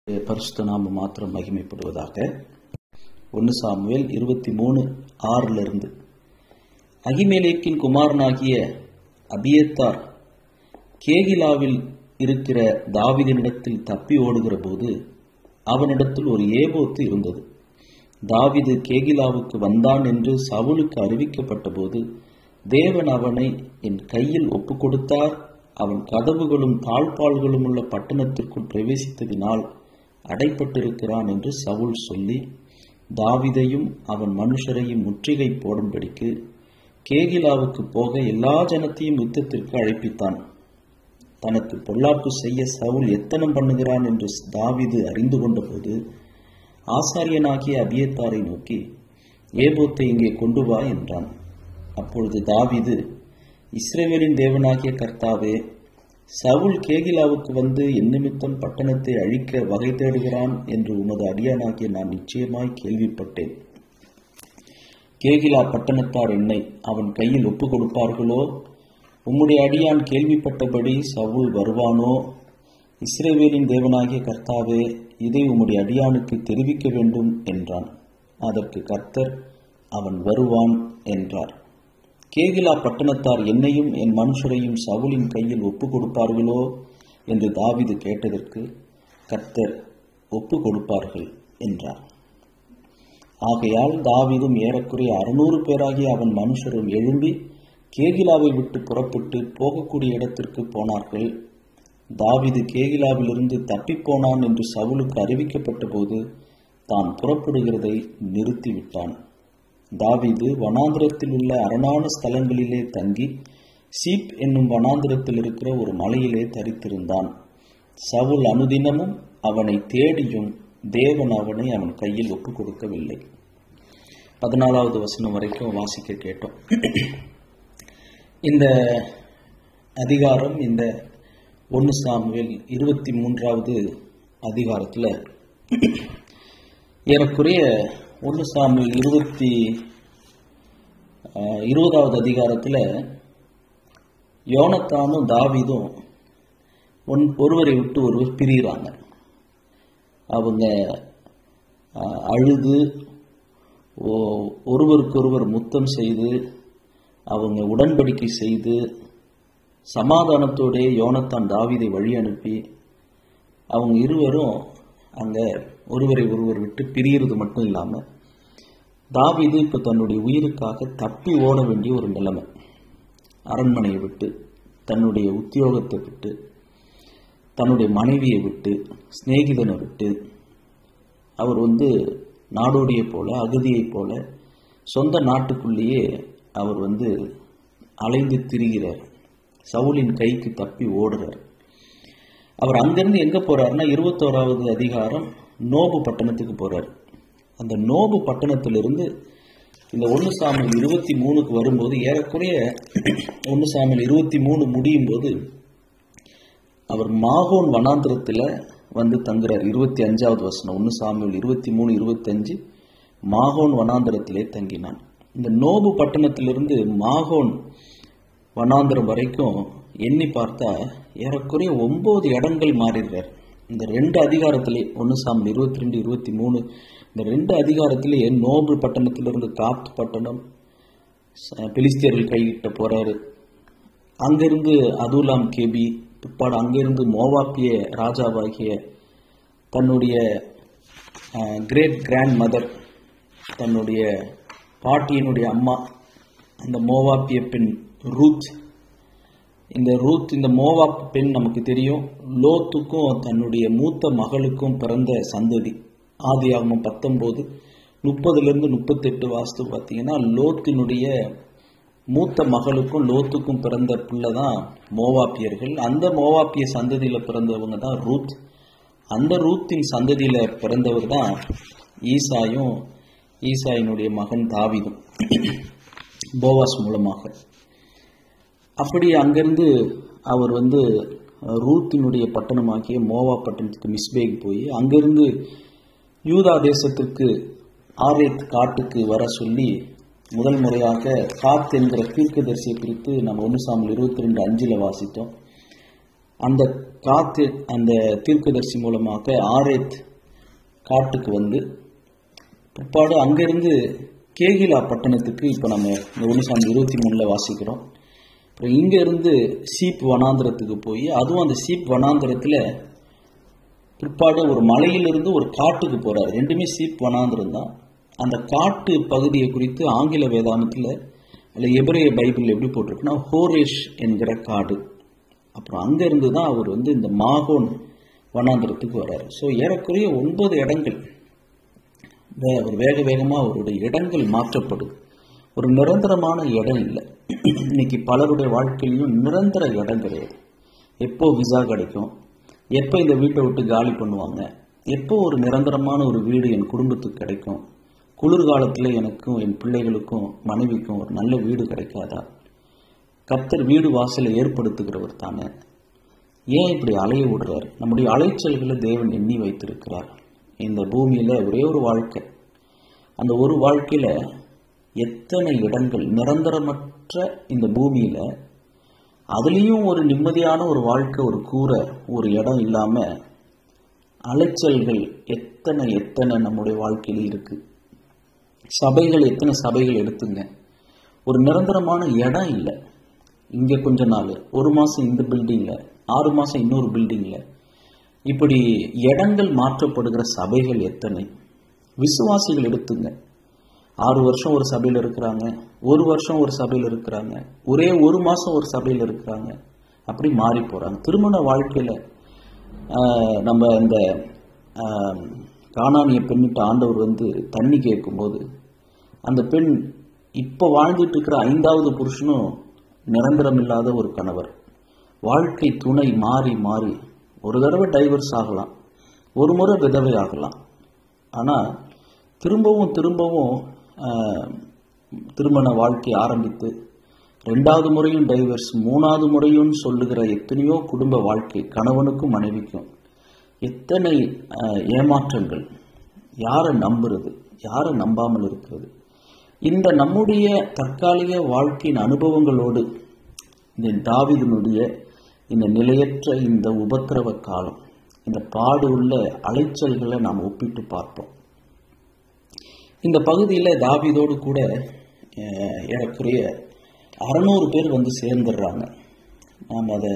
பரிசுத்த நாமம் மாத்திரம் மகிமைப்படுவதாக. 1 சாமுவேல் 23:6 அகிமெலேக்கின் குமாரனாகிய அபியத்தார் கேகிலாவில் இருக்கிற தாவீதினிடத்தில் தப்பி ஓடுகிற போது அவனிடத்தில் ஒரு ஏபோத்து இருந்தது. தாவீது கேகிலாவுக்கு வந்தான் என்று சவுலுக்கு அறிவிக்கப்பட்ட போது தேவன் அவனை என் கையில் ஒப்பு கொடுத்தார். அவன் கதவுகளும் தாழ்பால்களும் உள்ள பட்டணத்திற்குள் பிரவேசித்ததினால் அடைப்பட்டிருக்கிறான் என்று சவுல் சொல்லி தாவீதையும் அவன் மனுஷரையும் முற்றுகை போடும்படிக்கு கேகிலாவுக்கு போக எல்லா ஜனத்தையும் யுத்தத்திற்கு அழைப்பித்தான். தனக்கு பொல்லாப்பு செய்ய சவுல் எத்தனம் பண்ணுகிறான் என்று தாவீது அறிந்து கொண்ட போது ஆசாரியனாகிய அபியத்தாரை நோக்கி ஏபோத்தை இங்கே கொண்டு வா என்றான். அப்பொழுது தாவீது, இஸ்ரவேலின் தேவனாகிய கர்த்தாவே, சவுல் கேகிலாவுக்கு வந்து என் நிமித்தம் பட்டணத்தை அழிக்க வகை தேடுகிறான் என்று உமது அடியானாகிய நான் நிச்சயமாய் கேள்விப்பட்டேன். கேகிலா பட்டணத்தார் என்னை அவன் கையில் ஒப்பு கொடுப்பார்களோ? உம்முடைய அடியான் கேள்விப்பட்டபடி சவுல் வருவானோ? இஸ்ரவேலின் தேவனாகிய கர்த்தாவே, இதை உம்முடைய அடியானுக்கு தெரிவிக்க வேண்டும் என்றான். அதற்கு கர்த்தர், அவன் வருவான் என்றார். கேகிலா பட்டணத்தார் என்னையும் என் மனுஷரையும் சவுலின் கையில் ஒப்பு கொடுப்பார்களோ என்று தாவீது கேட்டதற்கு கர்த்தர், ஒப்பு கொடுப்பார்கள் என்றார். ஆகையால் தாவீதும் ஏறக்குறைய 600 பேராகிய அவன் மனுஷரும் எழும்பி கேகிலாவை விட்டு புறப்பட்டு போகக்கூடிய இடத்திற்கு போனார்கள். தாவீது கேகிலாவிலிருந்து தப்பிப்போனான் என்று சவுலுக்கு அறிவிக்கப்பட்ட போது தான் புறப்படுகிறதை நிறுத்திவிட்டான். தாவீது வனாந்திரத்தில் உள்ள அரணான ஸ்தலங்களிலே தங்கி சீப் என்னும் வனாந்திரத்தில் இருக்கிற ஒரு மலையிலே தரித்திருந்தான். சவுல் அனுதினமும் அவனை தேடியும் தேவன் அவனை அவன் கையில் ஒப்பு கொடுக்கவில்லை. 14வது வசனம் வரைக்கும் வாசிக்க கேட்டோம். இந்த அதிகாரம் இந்த 1 சாமுவேல் 23வது அதிகாரத்தில் ஏறக்குறைய 1 சாமுவேல் 20வது அதிகாரத்தில் யோனத்தானும் தாவீதும் ஒருவரை விட்டு ஒருவர் பிரிகிறாங்க. அவங்க அழுது ஒருவருக்கொருவர் முத்தம் செய்து அவங்க உடன்படிக்கை செய்து சமாதானத்தோட யோனத்தான் தாவீதை வழி அனுப்பி அவங்க இருவரும் அங்கே ஒருவரை ஒருவர் விட்டு பிரிகிறது மட்டும் இல்லாமல் தாவீது இப்போ தன்னுடைய உயிருக்காக தப்பி ஓட வேண்டிய ஒரு நிலைமை. அரண்மனையை விட்டு, தன்னுடைய உத்தியோகத்தை விட்டு, தன்னுடைய மனைவியை விட்டு, சிநேகிதனை விட்டு அவர் நாடோடியை போல, அகதியை போல சொந்த நாட்டுக்குள்ளேயே அவர் அலைந்து திரிகிறார். சவுலின் கைக்கு தப்பி ஓடுறார். அவர் அங்கிருந்து எங்க போறாருன்னா 21வது அதிகாரம் நோபு பட்டணத்துக்கு போறார். அந்த நோபு பட்டணத்திலிருந்து இந்த 1 சாமுவேல் 23க்கு வரும்போது ஏறக்குறைய 1 சாமுவேல் 23 முடியும் போது அவர் மாகோன் வனாந்திரத்தில் தங்குறார். 25வது வசனம் 1 சாமுவேல் 23:25 மாகோன் வனாந்திரத்திலே தங்கினான். இந்த நோபு பட்டணத்திலிருந்து மாகோன் வனாந்திரம் வரைக்கும் எண்ணி பார்த்தா ஏறக்குறைய 9 இடங்கள் மாறிடுறார். இந்த 2 அதிகாரத்திலே 1 சாமுவேல் 22-23 இந்த 2 அதிகாரத்திலேயே நோபு பட்டணத்திலிருந்து காத் பட்டணம் பெலிஸ்தியர்கள் கைகிட்ட போறாரு. அங்கிருந்து அதுலாம் கேபி, பிற்பாடு அங்கிருந்து மோவாப்பிய ராஜாவாகிய தன்னுடைய கிரேட் கிராண்ட் மதர், தன்னுடைய பாட்டியினுடைய அம்மா, அந்த மோவாப்பிய பெண் ரூத். இந்த மோவாப் பெண் நமக்கு தெரியும், லோத்துக்கும் தன்னுடைய மூத்த மகளுக்கும் பிறந்த சந்ததி. ஆதியாகமம் 19:30-38 வாஸ்து பார்த்தீங்கன்னா லோத்தினுடைய மூத்த மகளுக்கும் லோத்துக்கும் பிறந்த பிள்ளை தான் மோவாப்பியர்கள். அந்த மோவாப்பிய சந்ததியில் பிறந்தவங்க தான் ரூத். அந்த ரூத்தின் சந்ததியில் பிறந்தவர் தான் ஈசாயும், ஈசாயினுடைய மகன் தாவீதும் போவாஸ் மூலமாக. அப்படி அங்கிருந்து அவர் ரூத்தினுடைய பட்டணமாகிய மோவா பட்டணத்துக்கு மிஸ்பேக் போய் அங்கிருந்து யூதா தேசத்திற்கு ஆரேத் காட்டுக்கு வர சொல்லி முதல் முறையாக, காத் என்கிற தீர்க்கதரிசியை குறித்து நம்ம 1 சாமுவேல் 22:5 வாசித்தோம். அந்த காத்து அந்த தீர்க்கதரிசி மூலமாக ஆரேத் காட்டுக்கு வந்து பிற்பாடு அங்கிருந்து கேகிலா பட்டணத்துக்கு இப்போ நம்ம இந்த 1:23 வாசிக்கிறோம். அப்புறம் இங்கேருந்து சீப் வனாந்திரத்துக்கு போய் அதுவும் அந்த சீப் வனாந்திரத்தில் பிற்பாடு ஒரு மலையிலிருந்து ஒரு காட்டுக்கு போகிறார். ரெண்டுமே சீப் வனாந்திரம் தான். அந்த காட்டு பகுதியை குறித்து ஆங்கில வேதாந்தத்தில் இல்லை எபிரேய பைபிள் எப்படி போட்டிருக்குன்னா ஹோரேஷ் என்கிற காடு. அப்புறம் அங்கேருந்து தான் அவர் வந்து இந்த மாகோன் வனாந்திரத்துக்கு வர்றாரு. ஸோ ஏறக்குறைய 9 இடங்கள் ஒரு வேக வேகமாக அவருடைய இடங்கள் மாற்றப்படுது. ஒரு நிரந்தரமான இடம் இல்லை. இன்னைக்கு பலருடைய வாழ்க்கையிலையும் நிரந்தர இடம் கிடையாது. எப்போ விசா கிடைக்கும், எப்போ இந்த வீட்டை விட்டு காலி பண்ணுவாங்க, எப்போ ஒரு நிரந்தரமான ஒரு வீடு என் குடும்பத்துக்கு கிடைக்கும், குளிர்காலத்தில் எனக்கும் என் பிள்ளைகளுக்கும் மனைவிக்கும் ஒரு நல்ல வீடு கிடைக்காதா, கர்த்தர் வீடு வாசலை ஏற்படுத்துகிறவர் தானே, ஏன் இப்படி அலைய விடுறார்? நம்முடைய அலைச்சல்களை தேவன் எண்ணி வைத்திருக்கிறார். இந்த பூமியில் ஒரே ஒரு வாழ்க்கை, அந்த ஒரு வாழ்க்கையில் எத்தனை இடங்கள் நிரந்தரமற்ற இந்த பூமியில், அதுலேயும் ஒரு நிம்மதியான ஒரு வாழ்க்கை, ஒரு கூரை, ஒரு இடம் இல்லாமல் அலைச்சல்கள் எத்தனை எத்தனை நம்முடைய வாழ்க்கையில் இருக்குது. சபைகள் எத்தனை சபைகள் எடுத்துங்க, ஒரு நிரந்தரமான இடம் இல்லை. இங்கே கொஞ்ச நாள், ஒரு மாதம் இந்த பில்டிங்கில், 6 மாதம் இன்னொரு பில்டிங்கில், இப்படி இடங்கள் மாற்றப்படுகிற சபைகள் எத்தனை. விசுவாசிகள் எடுத்துங்க, 6 வருஷம் ஒரு சபையில் இருக்கிறாங்க, 1 வருஷம் ஒரு சபையில் இருக்கிறாங்க, ஒரே 1 மாதம் ஒரு சபையில் இருக்கிறாங்க, அப்படி மாறி போகிறாங்க. திருமண வாழ்க்கையில் நம்ம இந்த கானானிய பெண்ணிட்ட ஆண்டவர் வந்து தண்ணி கேட்கும்போது அந்த பெண் இப்போ வாழ்ந்துட்டு இருக்கிற 5வது புருஷனும் நிரந்தரம் இல்லாத ஒரு கணவர். வாழ்க்கை துணை மாறி மாறி ஒரு தடவை டைவர்ஸ் ஆகலாம், ஒரு முறை விதவை ஆகலாம். ஆனால் திரும்பவும் திரும்பவும் திருமண வாழ்க்கை ஆரம்பித்து 2வது முறையும் டைவர்ஸ், 3வது முறையும் சொல்லுகிற எத்தனையோ குடும்ப வாழ்க்கை, கணவனுக்கும் மனைவிக்கும் எத்தனை ஏமாற்றங்கள். யாரை நம்புறது, யாரை நம்பாமல் இருக்கிறது. இந்த நம்முடைய தற்காலிக வாழ்க்கையின் அனுபவங்களோடு இந்த தாவீதினுடைய இந்த நிலையற்ற இந்த உபத்திரவ காலம், இந்த பாடு உள்ள அலைச்சல்களை நாம் ஒப்பிட்டு பார்ப்போம். இந்த பகுதியில் தாவீதோடு கூட ஏறக்குறைய 600 பேர் வந்து சேர்ந்துடுறாங்க. நாம் அதை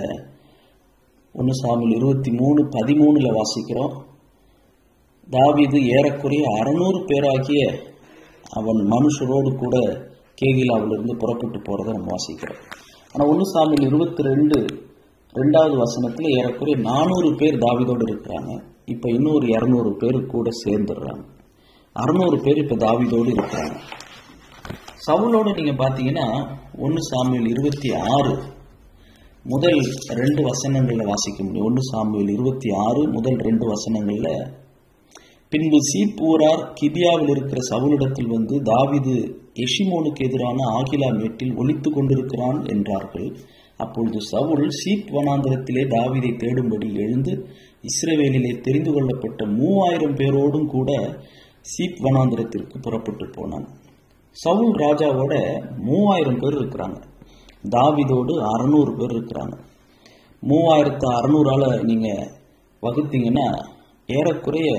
1 சாமுவேல் 23:13 வாசிக்கிறோம். தாவீது ஏறக்குறைய 600 பேராகிய அவன் மனுஷரோடு கூட கேகிலாவிலிருந்து புறப்பட்டு போகிறத நம்ம வாசிக்கிறோம். ஆனால் 1 சாமுவேல் 22:2 வசனத்தில் ஏறக்குறைய 400 பேர் தாவீதோடு இருக்கிறாங்க. இப்போ இன்னொரு 200 பேர் கூட சேர்ந்துடுறாங்க. 600 பேர் இப்போ தாவீதோடு இருக்கிறாங்க. சவுலோடு நீங்கள் பார்த்தீங்கன்னா 1 சாமுவேல் 26 முதல் 2 வசனங்களில் வாசிக்க முடியும். 1 சாமுவேல் 26 முதல் 2 வசனங்களில், பின்பு சீப்பூரார் கிபியாவில் இருக்கிற சவுலிடத்தில் வந்து தாவீது எஷிமோனுக்கு எதிரான ஆகிலா மேட்டில் ஒளித்து கொண்டிருக்கிறான் என்றார்கள். அப்பொழுது சவுல் சீப் வனாந்திரத்திலே தாவீதை தேடும்படி எழுந்து இஸ்ரவேலிலே தெரிந்து கொள்ளப்பட்ட 3000 பேரோடும் கூட சீப் வனாந்திரத்திற்கு புறப்பட்டு போனான். சவுல் ராஜாவோட 3000 பேர் இருக்கிறாங்க, தாவீதோடு 600 பேர் இருக்கிறாங்க. 3600ஆல் நீங்கள் வகுத்தீங்கன்னா ஏறக்குறைய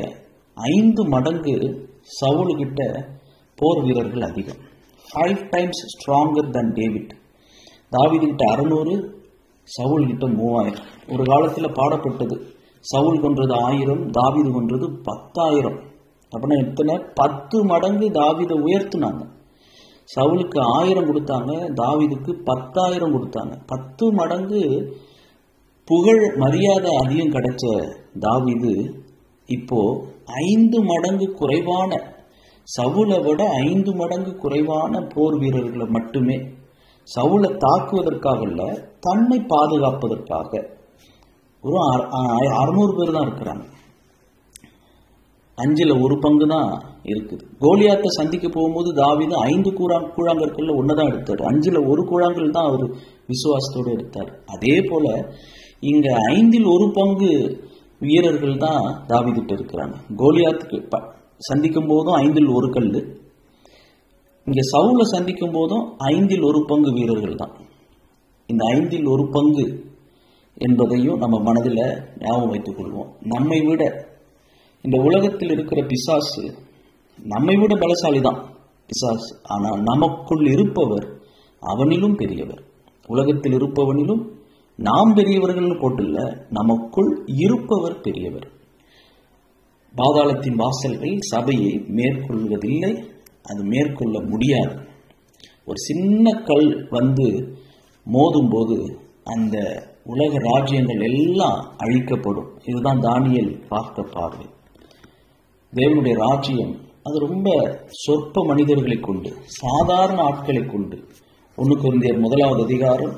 5 மடங்கு சவுல்கிட்ட போர் வீரர்கள் அதிகம். 5 times ஸ்ட்ராங்கர் than டேவிட். தாவீதுகிட்ட 600, சவுல்கிட்ட 3000. ஒரு காலத்தில் பாடப்பட்டது, சவுல் கொன்றது 1000, தாவீது கொன்றது 10,000. அப்படின்னா எத்தனை? 10 மடங்கு தாவீதை உயர்த்தினாங்க. சவுலுக்கு 1000 கொடுத்தாங்க, தாவீதுக்கு 10,000 கொடுத்தாங்க. 10 மடங்கு புகழ் மரியாதை அதிகம் கிடைச்ச தாவீது இப்போ 5 மடங்கு குறைவான, சவுலை விட 5 மடங்கு குறைவான போர் வீரர்களை மட்டுமே, சவுலை தாக்குவதற்காக இல்லை, தன்னை பாதுகாப்பதற்காக ஒரு 600 பேர் தான் இருக்கிறாங்க. 5ல் 1 பங்கு தான் இருக்குது. கோலியாத்தை சந்திக்க போகும்போது தாவீது 5 கூழாங்கற்கள்ல 1 தான் எடுத்தார். 5ல் 1 கூழாங்கல் தான் அவர் விசுவாசத்தோடு எடுத்தார். அதே போல இங்க 5ல் 1 பங்கு வீரர்கள் தான் தாவீதுகிட்ட இருக்கிறாங்க. கோலியாத்துக்கு சந்திக்கும் போதும் 5ல் 1 கல், இங்க சவுலை சந்திக்கும் போதும் 5ல் 1 பங்கு வீரர்கள் தான். இந்த 5ல் 1 பங்கு என்பதையும் நம்ம மனதில் ஞாபகம் வைத்துக் கொள்வோம். நம்மை விட இந்த உலகத்தில் இருக்கிற பிசாசு நம்மை விட பலசாலி தான் பிசாசு. ஆனால் நமக்குள் இருப்பவர் அவனிலும் பெரியவர். உலகத்தில் இருப்பவனிலும் நாம் பெரியவர்கள் போட்டுள்ள, நமக்குள் இருப்பவர் பெரியவர். பாதாளத்தின் வாசல்கள் சபையை மேற்கொள்வதில்லை, அது மேற்கொள்ள முடியாது. ஒரு சின்ன கல் வந்து மோதும் போது அந்த உலக ராஜ்யங்கள் எல்லாம் அழிக்கப்படும். இதுதான் தானியேல் பார்த்த பார்வை. தேவனுடைய ராஜ்யம் அது ரொம்ப சொற்ப மனிதர்களை கொண்டு, சாதாரண ஆட்களை கொண்டு. 1 கொரிந்தியர் 1வது அதிகாரம்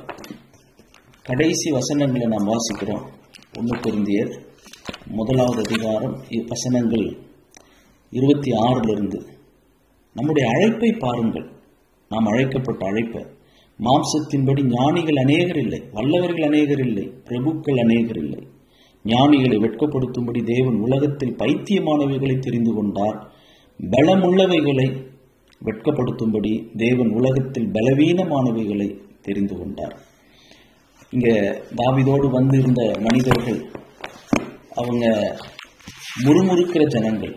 கடைசி வசனங்களை நாம் வாசிக்கிறோம். 1 கொரிந்தியர் 1வது அதிகாரம் வசனங்கள் 26 நம்முடைய அழைப்பை பாருங்கள். நாம் அழைக்கப்பட்ட அழைப்பை, மாம்சத்தின்படி ஞானிகள் அநேகர் இல்லை, வல்லவர்கள் அநேகர் இல்லை, பிரபுக்கள் அநேகர் இல்லை. ஞானிகளை வெட்கப்படுத்தும்படி தேவன் உலகத்தில் பைத்தியமானவைகளை தெரிந்து கொண்டார். பலமுள்ளவைகளை வெட்கப்படுத்தும்படி தேவன் உலகத்தில் பலவீனமானவைகளை தெரிந்து கொண்டார். இங்க தாவீதோடு வந்து இருந்த மனிதர்கள், அவங்க முறுமுறுக்கிற ஜனங்கள்,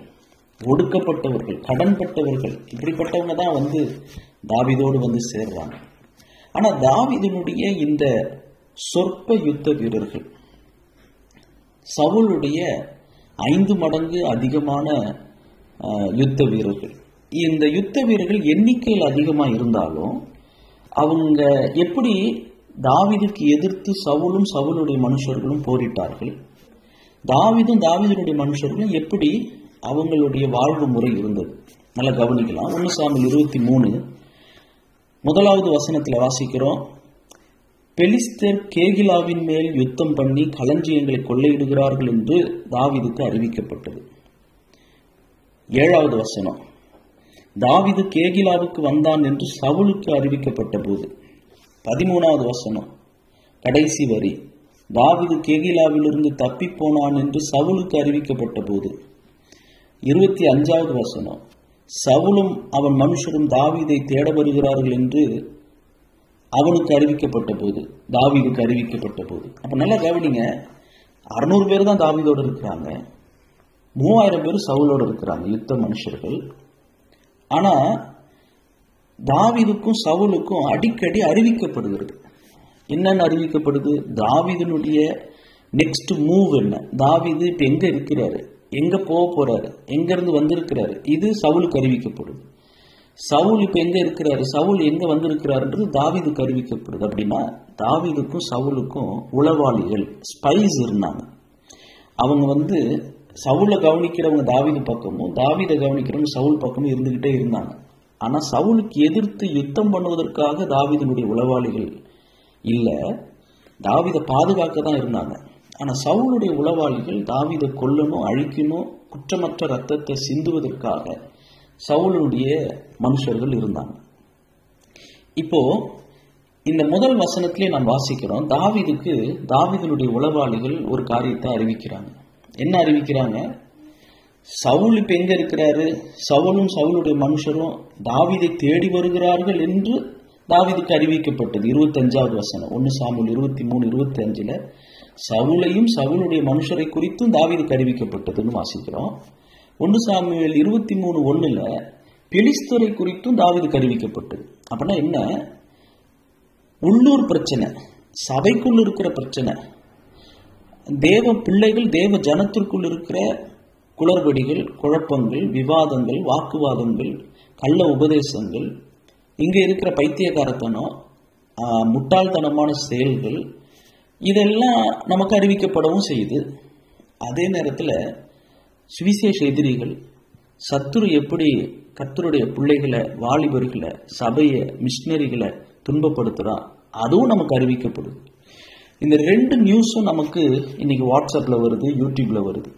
ஒடுக்கப்பட்டவர்கள், கடன்பட்டவர்கள், இப்படிப்பட்டவங்க தான் வந்து தாவீதோடு வந்து சேர்றாங்க. ஆனா தாவீதினுடைய இந்த சொற்ப யுத்த வீரர்கள் சவுலுடைய 5 மடங்கு அதிகமான யுத்த வீரர்கள். இந்த யுத்த வீரர்கள் எண்ணிக்கையில் அதிகமாக இருந்தாலும் அவங்க எப்படி தாவீதுக்கு எதிர்த்து சவுலும் சவுலுடைய மனுஷர்களும் போரிட்டார்கள், தாவீதும் தாவீதுடைய மனுஷர்களும் எப்படி அவங்களுடைய வாழ்வு முறை இருந்தது, நல்லா கவனிக்கலாம். 1 சாமுவேல் 23 1வது வசனத்தில் வாசிக்கிறோம். பெலிஸ்தர் கேகிலாவின் மேல் யுத்தம் பண்ணி களஞ்சியங்களை கொள்ளையிடுகிறார்கள் என்று தாவீதுக்கு அறிவிக்கப்பட்டது. 7வது வசனம், தாவீது கேகிலாவுக்கு வந்தான் என்று சவுலுக்கு அறிவிக்கப்பட்ட போது. 13வது வசனம் கடைசி வரி, தாவீது கேகிலாவிலிருந்து தப்பி போனான் என்று சவுலுக்கு அறிவிக்கப்பட்ட போது. 25வது வசனம், சவுலும் அவன் மனுஷரும் தாவீதை தேட வருகிறார்கள் என்று அவனுக்கு அறிவிக்கப்பட்ட போது, தாவீதுக்கு அறிவிக்கப்பட்ட போது. அப்ப நல்லா கவனிங்க, 600 பேர் தான் தாவீதோடு இருக்கிறாங்க, 3000 பேர் சவுலோடு இருக்கிறாங்க, யுத்த மனுஷர்கள். ஆனா தாவீதுக்கும் சவுலுக்கும் அடிக்கடி அறிவிக்கப்படுகிறது. என்னன்னு அறிவிக்கப்படுது? தாவீதினுடைய நெக்ஸ்ட் மூவ் என்ன, தாவீது இப்ப எங்க இருக்கிறாரு, எங்க போக போறாரு, எங்க இருந்து வந்திருக்கிறாரு, இது சவுலுக்கு அறிவிக்கப்படுது. சவுல் இப்ப எங்க இருக்கிறாரு, சவுல் எங்க வந்திருக்கிறாருன்றது தாவீதுக்கு அறிவிக்கப்படுது. அப்படின்னா தாவீதுக்கும் சவுலுக்கும் உளவாளிகள், ஸ்பைஸ் இருந்தாங்க. அவங்க வந்து சவுலை கவனிக்கிறவங்க தாவீது பக்கமும், தாவீதை கவனிக்கிறவங்க சவுல் பக்கமும் இருந்துகிட்டே இருந்தாங்க. ஆனா சவுலுக்கு எதிர்த்து யுத்தம் பண்ணுவதற்காக தாவீதினுடைய உளவாளிகள் இல்ல, தாவீதை பாதுகாக்க தான் இருந்தாங்க. ஆனா சவுலுடைய உளவாளிகள் தாவீதை கொல்லணும், அழிக்கணும், குற்றமற்ற ரத்தத்தை சிந்துவதற்காக சவுலுடைய மனுஷர்கள் இருந்தாங்க. இப்போ இந்த முதல் வசனத்திலே நாம் வாசிக்கிறோம், தாவீதினுடைய உளவாளிகள் ஒரு காரியத்தை அறிவிக்கிறாங்க. என்ன அறிவிக்கிறாங்க? சவுல் இப்ப எங்க இருக்கிறாரு, சவுலும் சவுலுடைய மனுஷரும் தாவீதை தேடி வருகிறார்கள் என்று தாவீதுக்கு அறிவிக்கப்பட்டது. 25வது வசனம் 1 சாமுவேல் 23:25 சவுலையும் சவுலுடைய மனுஷரை குறித்தும் தாவீதுக்கு அறிவிக்கப்பட்டதுன்னு வாசிக்கிறோம். 1 சாமுவேல் 23:1 பெலிஸ்தரை குறித்தும் தாவீதுக்கு அறிவிக்கப்பட்டது. அப்படின்னா என்ன? உள்ளூர் பிரச்சனை, சபைக்குள் இருக்கிற பிரச்சனை, தேவ பிள்ளைகள் தேவ ஜனத்திற்குள் இருக்கிற குளறுபடிகள், குழப்பங்கள், விவாதங்கள், வாக்குவாதங்கள், கள்ள உபதேசங்கள், இங்க இருக்கிற பைத்தியக்காரத்தனம், முட்டாள்தனமான செயல்கள், இதெல்லாம் நமக்கு அறிவிக்கப்படவும் செய்யுது. அதே நேரத்தில் சுவிசேஷ எதிரிகள், சத்துரு எப்படி கர்த்தருடைய பிள்ளைகளை, வாலிபர்களை, சபையை, மிஷினரிகளை துன்பப்படுத்துறான், அதுவும் நமக்கு அறிவிக்கப்படுது. இந்த 2 நியூஸும் நமக்கு இன்னைக்கு வாட்ஸ்அப்ல வருது, யூடியூப்ல வருது.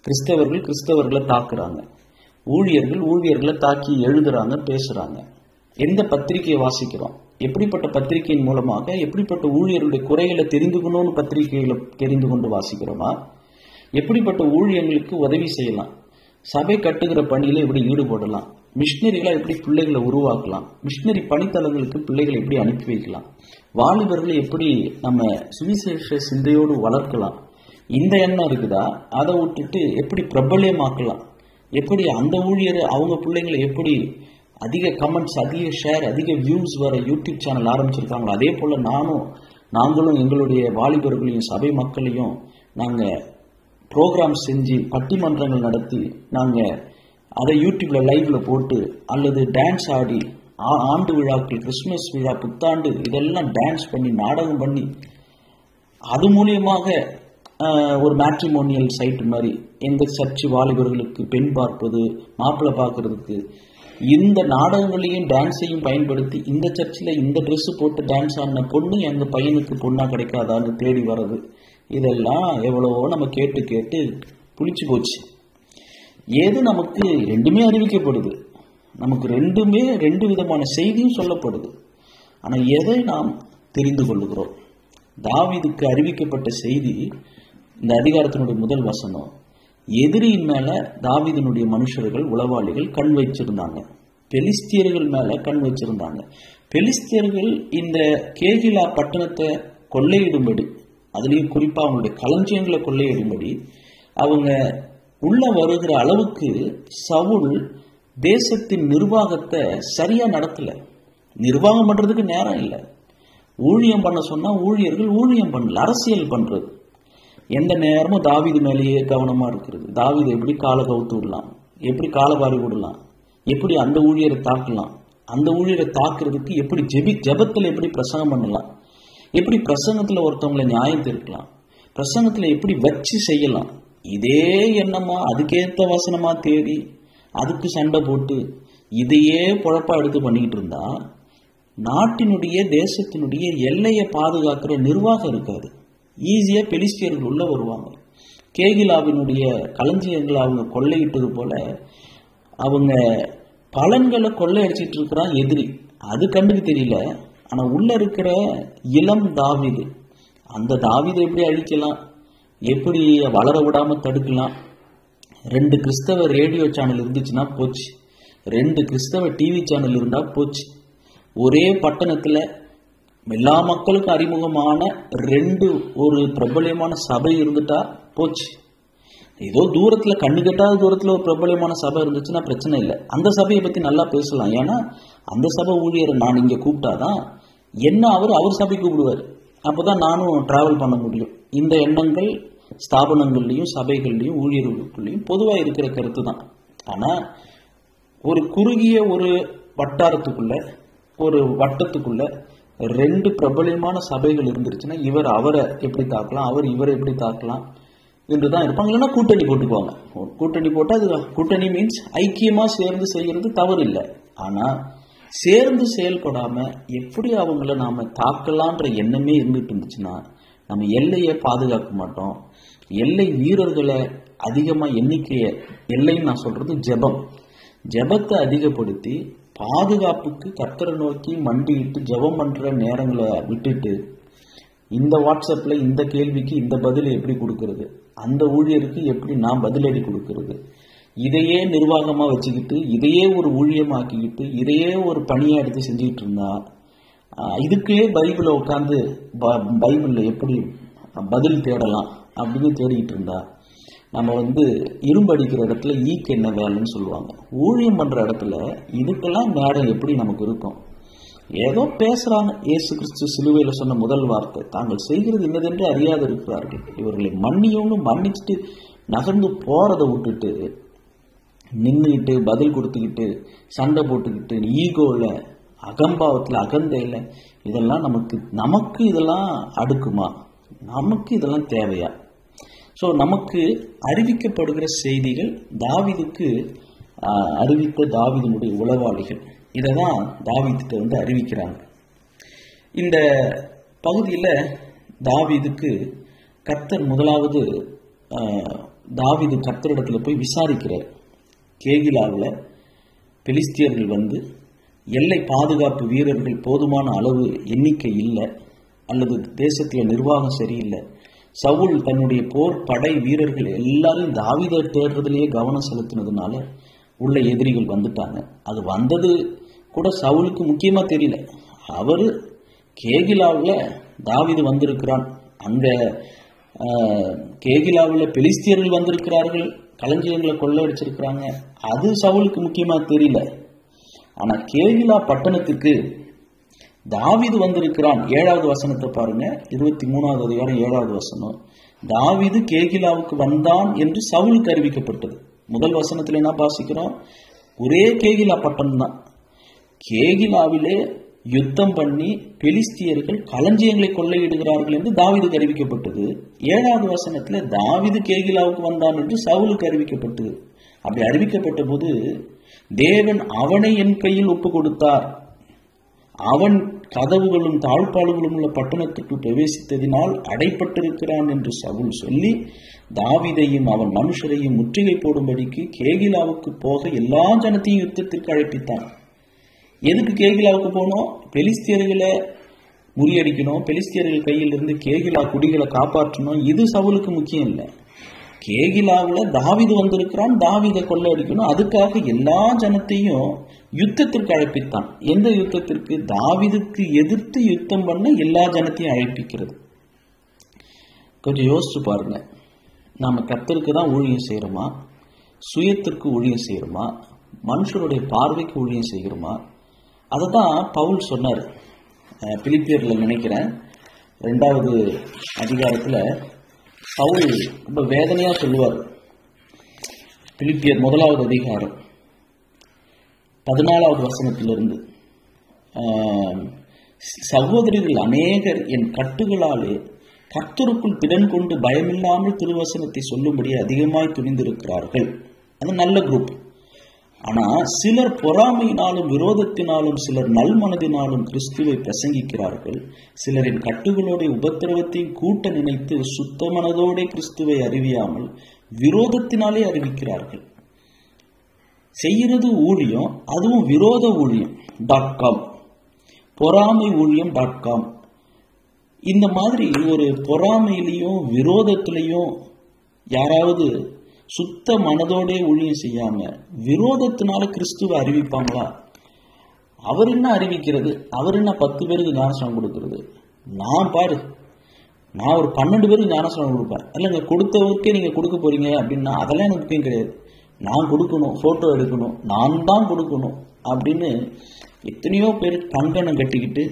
கிறிஸ்தவர்களை தாக்குறாங்க, ஊழியர்களை தாக்கி எழுதுறாங்க, பேசுறாங்க. எந்த பத்திரிகையை வாசிக்கிறோம், எப்படிப்பட்ட பத்திரிகையின் மூலமாக எப்படிப்பட்ட ஊழியர்களுடைய குறைகளை தெரிந்துக்கணும்னு பத்திரிகைகளை தெரிந்து கொண்டு வாசிக்கிறோமா, எப்படிப்பட்ட ஊழியர்களுக்கு உதவி செய்யலாம், சபை கட்டுகிற பணியில இப்படி ஈடுபடலாம், மிஷினரிகளை எப்படி பிள்ளைகளை உருவாக்கலாம், மிஷினரி பணித்தளங்களுக்கு பிள்ளைகளை எப்படி அனுப்பி வைக்கலாம், வாலிபர்களை எப்படி நம்ம சுவிசேஷ சிந்தையோடு வளர்க்கலாம், இந்த எண்ணம் இருக்குதா? அதை விட்டுட்டு எப்படி பிரபல்யமாக்கலாம், எப்படி அந்த ஊழியர் அவங்க பிள்ளைங்களை எப்படி அதிக கமெண்ட்ஸ், அதிக ஷேர், அதிக வியூஸ் வர யூடியூப் சேனல் ஆரம்பிச்சிருக்காங்களோ அதே போல் நாங்களும் எங்களுடைய வாலிபர்களையும் சபை மக்களையும் நாங்கள் ப்ரோக்ராம் செஞ்சு பட்டிமன்றங்கள் நடத்தி நாங்கள் அதை யூடியூப்ல லைவ்ல போட்டு அல்லது டான்ஸ் ஆடி ஆண்டு விழாக்கள், கிறிஸ்துமஸ் விழா, புத்தாண்டு இதெல்லாம் டான்ஸ் பண்ணி நாடகம் பண்ணி அது மூலியமாக ஒரு மேட்ரிமோனியல் சைட் மாதிரி எங்க சர்ச்சு வாலிபர்களுக்கு பெண் பார்ப்பது, மாப்பிள்ளை பார்க்கறதுக்கு இந்த நாடகங்களையும் டான்ஸையும் பயன்படுத்தி இந்த சர்ச்சில் இந்த ட்ரெஸ் போட்டு டான்ஸ் ஆடின பொண்ணு எங்கள் பையனுக்கு பொண்ணா கிடைக்காதான்னு தேடி வர்றது, இதெல்லாம் எவ்வளவோ நம்ம கேட்டு கேட்டு புளிச்சு போச்சு. ஏது நமக்கு ரெண்டுமே அறிவிக்கப்படுது, நமக்கு ரெண்டு விதமான செய்தியும் சொல்லப்படுது. ஆனால் எதை நாம் தெரிந்து கொள்ளுகிறோம்? தாவீதுக்கு அறிவிக்கப்பட்ட செய்தி, இந்த அதிகாரத்தினுடைய முதல் வசனம், எதிரியின் மேல தாவீதினுடைய மனுஷர்கள் உளவாளிகள் கண் வச்சிருந்தாங்க, பெலிஸ்தியர்கள் மேல கண் வச்சிருந்தாங்க. பெலிஸ்தியர்கள் இந்த கேகிலா பட்டணத்தை கொள்ளையிடும்படி, அதுலேயும் குறிப்பா அவங்களுடைய களஞ்சியங்களை கொள்ளையிடும்படி அவங்க உள்ள வருகிற அளவுக்கு சவுல் தேசத்தின் நிர்வாகத்தை சரியா நடத்தல. நிர்வாகம் பண்றதுக்கு நேரம் இல்லை. ஊழியம் பண்ண சொன்னா ஊழியர்கள் ஊழியம் பண்ணல, அரசியல் பண்றது. எந்த நேரமும் தாவீது மேலேயே கவனமா இருக்கிறது. தாவீது எப்படி காலை கவுத்து விடலாம், எப்படி காலவாரி விடலாம், எப்படி அந்த ஊழியரை தாக்கலாம், அந்த ஊழியரை தாக்குறதுக்கு எப்படி ஜெபத்தில் எப்படி பிரசங்கம் பண்ணலாம், எப்படி பிரசங்கத்துல ஒருத்தவங்களை நியாயம் தீர்க்கலாம், பிரசங்கத்துல எப்படி வச்சு செய்யலாம், இதே எண்ணமா அதுக்கேற்ற வசனமா தேடி அதுக்கு சண்டை போட்டு இதையே பொழப்பா எடுத்து பண்ணிக்கிட்டு இருந்தா நாட்டினுடைய தேசத்தினுடைய எல்லையை பாதுகாக்கிற நிர்வாகம் இருக்காது. ஈஸியா பெலிஸ்தியர்கள் உள்ள வருவாங்க. கேகிலாவினுடைய களஞ்சியங்களை அவங்க கொள்ளையிட்டது போல அவங்க பலன்களை கொள்ளையடிச்சிட்டு இருக்கிறான் எதிரி. அது கண்டுக்கு தெரியல. ஆனா உள்ள இருக்கிற இளம் தாவீது, அந்த தாவீதை எப்படி அழிக்கலாம், எப்படி வளர விடாம தடுக்கலாம். 2 கிறிஸ்தவ ரேடியோ சேனல் இருந்துச்சுன்னா போச்சு, 2 கிறிஸ்தவ டிவி சேனல் இருந்தா போச்சு. ஒரே பட்டணத்துல எல்லா மக்களுக்கும் அறிமுகமான 2 ஒரு பிரபலியமான சபை இருந்துட்டா போச்சு. ஏதோ தூரத்துல கண்ணு கட்டாத தூரத்துல ஒரு பிரபலியமான சபை இருந்துச்சுன்னா பிரச்சனை இல்லை, அந்த சபையை பத்தி நல்லா பேசலாம். ஏன்னா அந்த சபை ஊழியரை நான் இங்க கூப்பிட்டாதான் என்ன அவர் சபை கூப்பிடுவார், அப்போதான் நானும் டிராவல் பண்ண முடியும். இந்த எண்ணங்கள் ஸ்தாபனங்கள்லையும் சபைகள்லையும் ஊழியர்களுக்குள்ளேயும் பொதுவாக இருக்கிற கருத்து தான். ஆனா ஒரு குறுகிய ஒரு வட்டாரத்துக்குள்ள, ஒரு வட்டத்துக்குள்ள 2 பிரபலியமான சபைகள் இருந்துருச்சுன்னா இவர் அவரை எப்படி தாக்கலாம், அவர் இவரை எப்படி தாக்கலாம் என்றுதான் இருப்பாங்க. இல்லைன்னா கூட்டணி போட்டுக்குவாங்க. கூட்டணி போட்டு அது கூட்டணி மீன்ஸ் ஐக்கியமா சேர்ந்து செய்யறது தவறு இல்லை. ஆனா சேர்ந்து செயல்படாம எப்படி அவங்கள நாம தாக்கலான்ற எண்ணமே இருந்துட்டு இருந்துச்சுன்னா நம்ம எல்லையை பாதுகாக்க மாட்டோம். எல்லை வீரர்களை அதிகமா எண்ணிக்கையை, எல்லைன்னு நான் சொல்றது ஜெபத்தை அதிகப்படுத்தி பாதுகாப்புக்கு கர்த்தரை நோக்கி மண்டிட்டு ஜெபம் பண்ற நேரங்களை விட்டுட்டு இந்த வாட்ஸ்அப்ல இந்த கேள்விக்கு இந்த பதிலை எப்படி கொடுக்கறது, அந்த ஊழியருக்கு எப்படி நான் பதிலடி கொடுக்கறது, இதையே நிர்வாகமா வச்சுக்கிட்டு இதையே ஒரு ஊழியமாக்கிக்கிட்டு இதையே ஒரு பணியா எடுத்து செஞ்சுக்கிட்டு இருந்தா, இதுக்கே பைபிளை உட்காந்து பைபிள்ல எப்படி பதில் தேடலாம் அப்படின்னு தேடிக்கிட்டு இருந்தா நம்ம இரும்பு அடிக்கிற இடத்துல ஈக்கு என்ன வேலைன்னு சொல்லுவாங்க. ஊழியம் பண்ற இடத்துல இதுக்கெல்லாம் நேரம் எப்படி நமக்கு இருக்கும்? ஏதோ பேசுறாங்க. இயேசு கிறிஸ்து சிலுவையில சொன்ன முதல் வார்த்தை, தாங்கள் செய்கிறது இன்னதென்று அறியாது இருக்கிறார்கள், இவர்களை மன்னிச்சுட்டு நகர்ந்து போறதை விட்டுட்டு நின்றுக்கிட்டு பதில் கொடுத்துக்கிட்டு சண்டை போட்டுக்கிட்டு ஈகோல அகம்பாவத்தில் அகந்தையில இதெல்லாம் நமக்கு இதெல்லாம் அடுக்குமா? நமக்கு இதெல்லாம் தேவையா? ஸோ நமக்கு அறிவிக்கப்படுகிற செய்திகள் தாவீதுக்கு அறிவித்த தாவீதினுடைய உளவாளிகள் இதை தான் தாவீதுகிட்ட அறிவிக்கிறாங்க. இந்த பகுதியில் தாவீதுக்கு கர்த்தர் முதலாவது தாவீது கர்த்தரிடத்துல போய் விசாரிக்கிறார். கேகிலாவில் பெலிஸ்தியர்கள் எல்லை பாதுகாப்பு வீரர்கள் போதுமான அளவு எண்ணிக்கை இல்லை, அல்லது தேசத்தில் நிர்வாகம் சரியில்லை. சவுல் தன்னுடைய போர் படை வீரர்கள் எல்லாரும் தாவீதை தேடுறதுலேயே கவனம் செலுத்தினதுனால உள்ள எதிரிகள் வந்துட்டாங்க. அது வந்தது கூட சவுலுக்கு முக்கியமா தெரியல. அவரு கேகிலாவில் தாவீது வந்திருக்கிறான், அங்க கேகிலாவில் பெலிஸ்தியர்கள் வந்திருக்கிறார்கள், களஞ்சியங்களை கொள்ளையடிச்சிருக்கிறாங்க, அது சவுலுக்கு முக்கியமா தெரியல. ஆனா கேகிலா பட்டணத்துக்கு தாவீது வந்திருக்கிறான். 7வது வசனத்தை பாருங்க, 23வது அதிகாரம் 7வது வசனம். தாவீது கேகிலாவுக்கு வந்தான் என்று சவுலுக்கு அறிவிக்கப்பட்டது. முதல் வசனத்துல என்ன வாசிக்கிறோம்? ஒரே கேகிலா பட்டணம் தான். கேகிலாவிலே யுத்தம் பண்ணி பெலிஸ்தியர்கள் களஞ்சியங்களை கொள்ளையிடுகிறார்கள் என்று தாவீதுக்கு அறிவிக்கப்பட்டது. 7வது வசனத்துல தாவீது கேகிலாவுக்கு வந்தான் என்று சவுலுக்கு அறிவிக்கப்பட்டது. அப்படி அறிவிக்கப்பட்ட போது தேவன் அவனை என் கையில் ஒப்பு கொடுத்தார், அவன் கதவுகளும் தாழ்பாடுகளும் உள்ள பட்டணத்திற்கு பிரவேசித்ததினால் அடைப்பட்டிருக்கிறான் என்று சவுல் சொல்லி தாவீதையும் அவன் மனுஷரையும் முற்றுகை போடும்படிக்கு கேகிலாவுக்கு போக எல்லா ஜனத்தையும் யுத்தத்திற்கு அழைப்பித்தான். எதுக்கு கேகிலாவுக்கு போனோம்? பெலிஸ்தியர்களை முறியடிக்கணும், பெலிஸ்தியர்கள் கையில் இருந்து கேகிலா குடிகளை காப்பாற்றணும். இது சவுலுக்கு முக்கியம் இல்லை. கேகிலாவில் தாவீது வந்திருக்கிறான், தாவீதை கொள்ளையடிக்கணும், அதுக்காக எல்லா ஜனத்தையும் யுத்தத்திற்கு அழைப்பித்தான். எந்த யுத்தத்திற்கு? தாவீதுக்கு எதிர்த்து யுத்தம் பண்ண எல்லா ஜனத்தையும் அழைப்பிக்கிறது. கொஞ்சம் யோசிச்சு பாருங்க, நாம கர்த்தருக்கு தான் ஊழியம் செய்யறோமா, சுயத்திற்கு ஊழியம் செய்யறோமா, மனுஷருடைய பார்வைக்கு ஊழியம் செய்கிறோமா? அதை தான் பவுல் சொன்னார் பிலிப்பியர்ல, நினைக்கிறேன் 2வது அதிகாரத்துல பவுல் ரொம்ப வேதனையா சொல்லுவார். பிலிப்பியர் 1வது அதிகாரம் 14வது வசனத்திலிருந்து, சகோதரர்கள் அநேகர் என் கட்டுகளாலே கர்த்தருக்குள் திடன் கொண்டு பயமில்லாமல் திருவசனத்தை சொல்லும்படி அதிகமாய் துணிந்திருக்கிறார்கள். அது நல்ல குரூப். ஆனா சிலர் பொறாமையினாலும் விரோதத்தினாலும் சிலர் நல்மனதினாலும் கிறிஸ்துவை பிரசங்கிக்கிறார்கள். சிலரின் கட்டுகளோட உபத்திரவத்தையும் கூட்ட நினைத்து சுத்த மனதோட கிறிஸ்துவை அறிவியாமல் விரோதத்தினாலே அறிவிக்கிறார்கள். செய்யறது ஊழியம், அதுவும் விரோத ஊழியம் .com, பொறாமை ஊழியம் .com. இந்த மாதிரி ஒரு பொறாமையிலையும் விரோதத்திலையும் யாராவது சுத்த மனதோட ஊழியம் செய்யாம விரோதத்தினால கிறிஸ்துவை அறிவிப்பாங்களா? அவர் என்ன அறிவிக்கிறது? அவர் என்ன 10 பேருக்கு ஞானஸ்நானம் கொடுக்கிறது? நான் பாரு, நான் ஒரு 12 பேருக்கு ஞானஸ்நானம் கொடுப்பேன். இல்லைங்க, கொடுத்தவருக்கே நீங்க கொடுக்க போறீங்க அப்படின்னா அதெல்லாம் எனக்கு முக்கியம் கிடையாது. நான் கொடுக்கணும், போட்டோ எடுக்கணும், நான் தான் கொடுக்கணும் அப்படின்னு எத்தனையோ பேர் கங்கணம் கட்டிக்கிட்டு